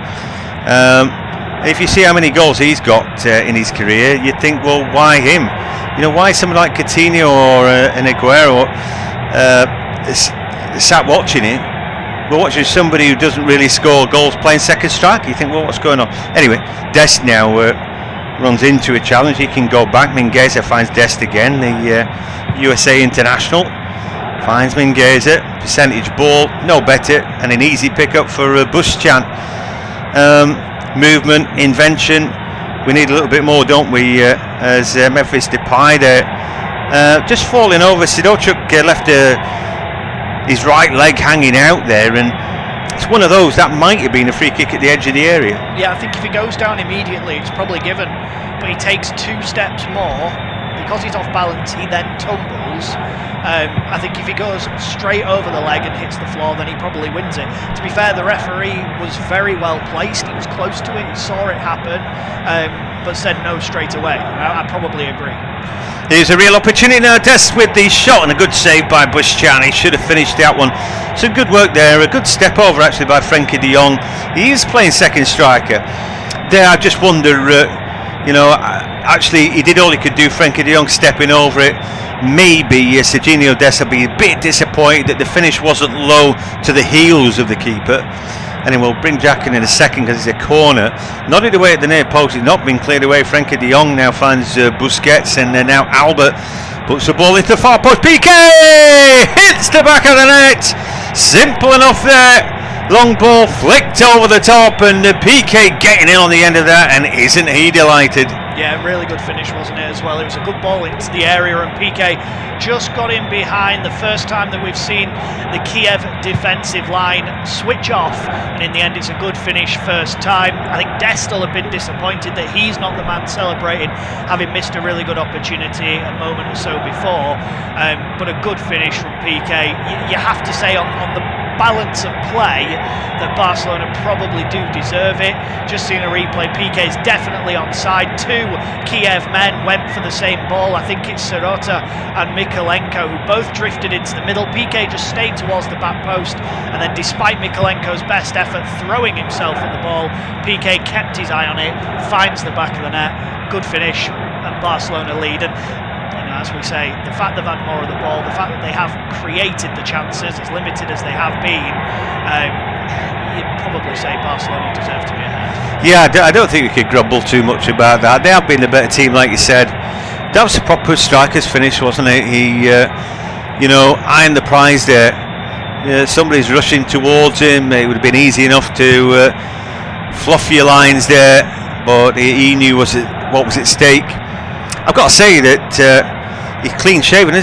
If you see how many goals he's got in his career, you'd think, well, why him? You know, why someone like Coutinho or an Aguero sat watching it? We're watching somebody who doesn't really score goals playing second striker. You think, well, what's going on? Anyway, Dest now runs into a challenge. He can go back. Mingueza finds Dest again, the USA international. Finds Mingueza, percentage ball, no better, and an easy pickup for Bushchan. Movement, invention, we need a little bit more, don't we, as Memphis Depay there. Just falling over, Sidorchuk left his right leg hanging out there, and it's one of those that might have been a free kick at the edge of the area. Yeah, I think if he goes down immediately, it's probably given, but he takes 2 steps more. Because he's off balance, he then tumbles. I think if he goes straight over the leg and hits the floor, then he probably wins it. To be fair, the referee was very well placed. He was close to it, he saw it happen, but said no straight away. I probably agree. Here's a real opportunity now. Dest with the shot, and a good save by Bushchan. He should have finished that one. Some good work there. A good step over actually by Frenkie de Jong. He is playing second striker. There, I just wonder, actually he did all he could do. Frenkie de Jong stepping over it. Maybe Serginho Dest will be a bit disappointed that the finish wasn't low to the heels of the keeper. And we'll bring Jack in a second because it's a corner. Nodded away at the near post, it's not been cleared away. Frenkie de Jong now finds Busquets, and now Albert puts the ball into the far post. PK hits the back of the net. Simple enough there. Long ball flicked over the top, and PK getting in on the end of that, and isn't he delighted? Yeah, really good finish, wasn't it, as well? It was a good ball into the area, and PK just got in behind. The first time that we've seen the Kiev defensive line switch off, and in the end it's a good finish first time. I think Dest will have been disappointed that he's not the man celebrating, having missed a really good opportunity a moment or so before, but a good finish from PK. You have to say on the balance of play that Barcelona probably do deserve it. Just seeing a replay, PK's definitely onside. 2 Kiev men went for the same ball. I think it's Sirota and Mikolenko who both drifted into the middle. PK just stayed towards the back post, and then despite Mikolenko's best effort throwing himself at the ball, PK kept his eye on it, finds the back of the net. Good finish, and Barcelona lead. And as we say, the fact they've had more of the ball, the fact that they have created the chances, as limited as they have been, you'd probably say Barcelona deserve to be ahead. Yeah, I don't think we could grumble too much about that. They have been the better team, like you said. That was a proper striker's finish, wasn't it? He, eyeing the prize there. Somebody's rushing towards him. It would have been easy enough to fluff your lines there, but he knew what was at stake. I've got to say that he's clean shaven, isn't he?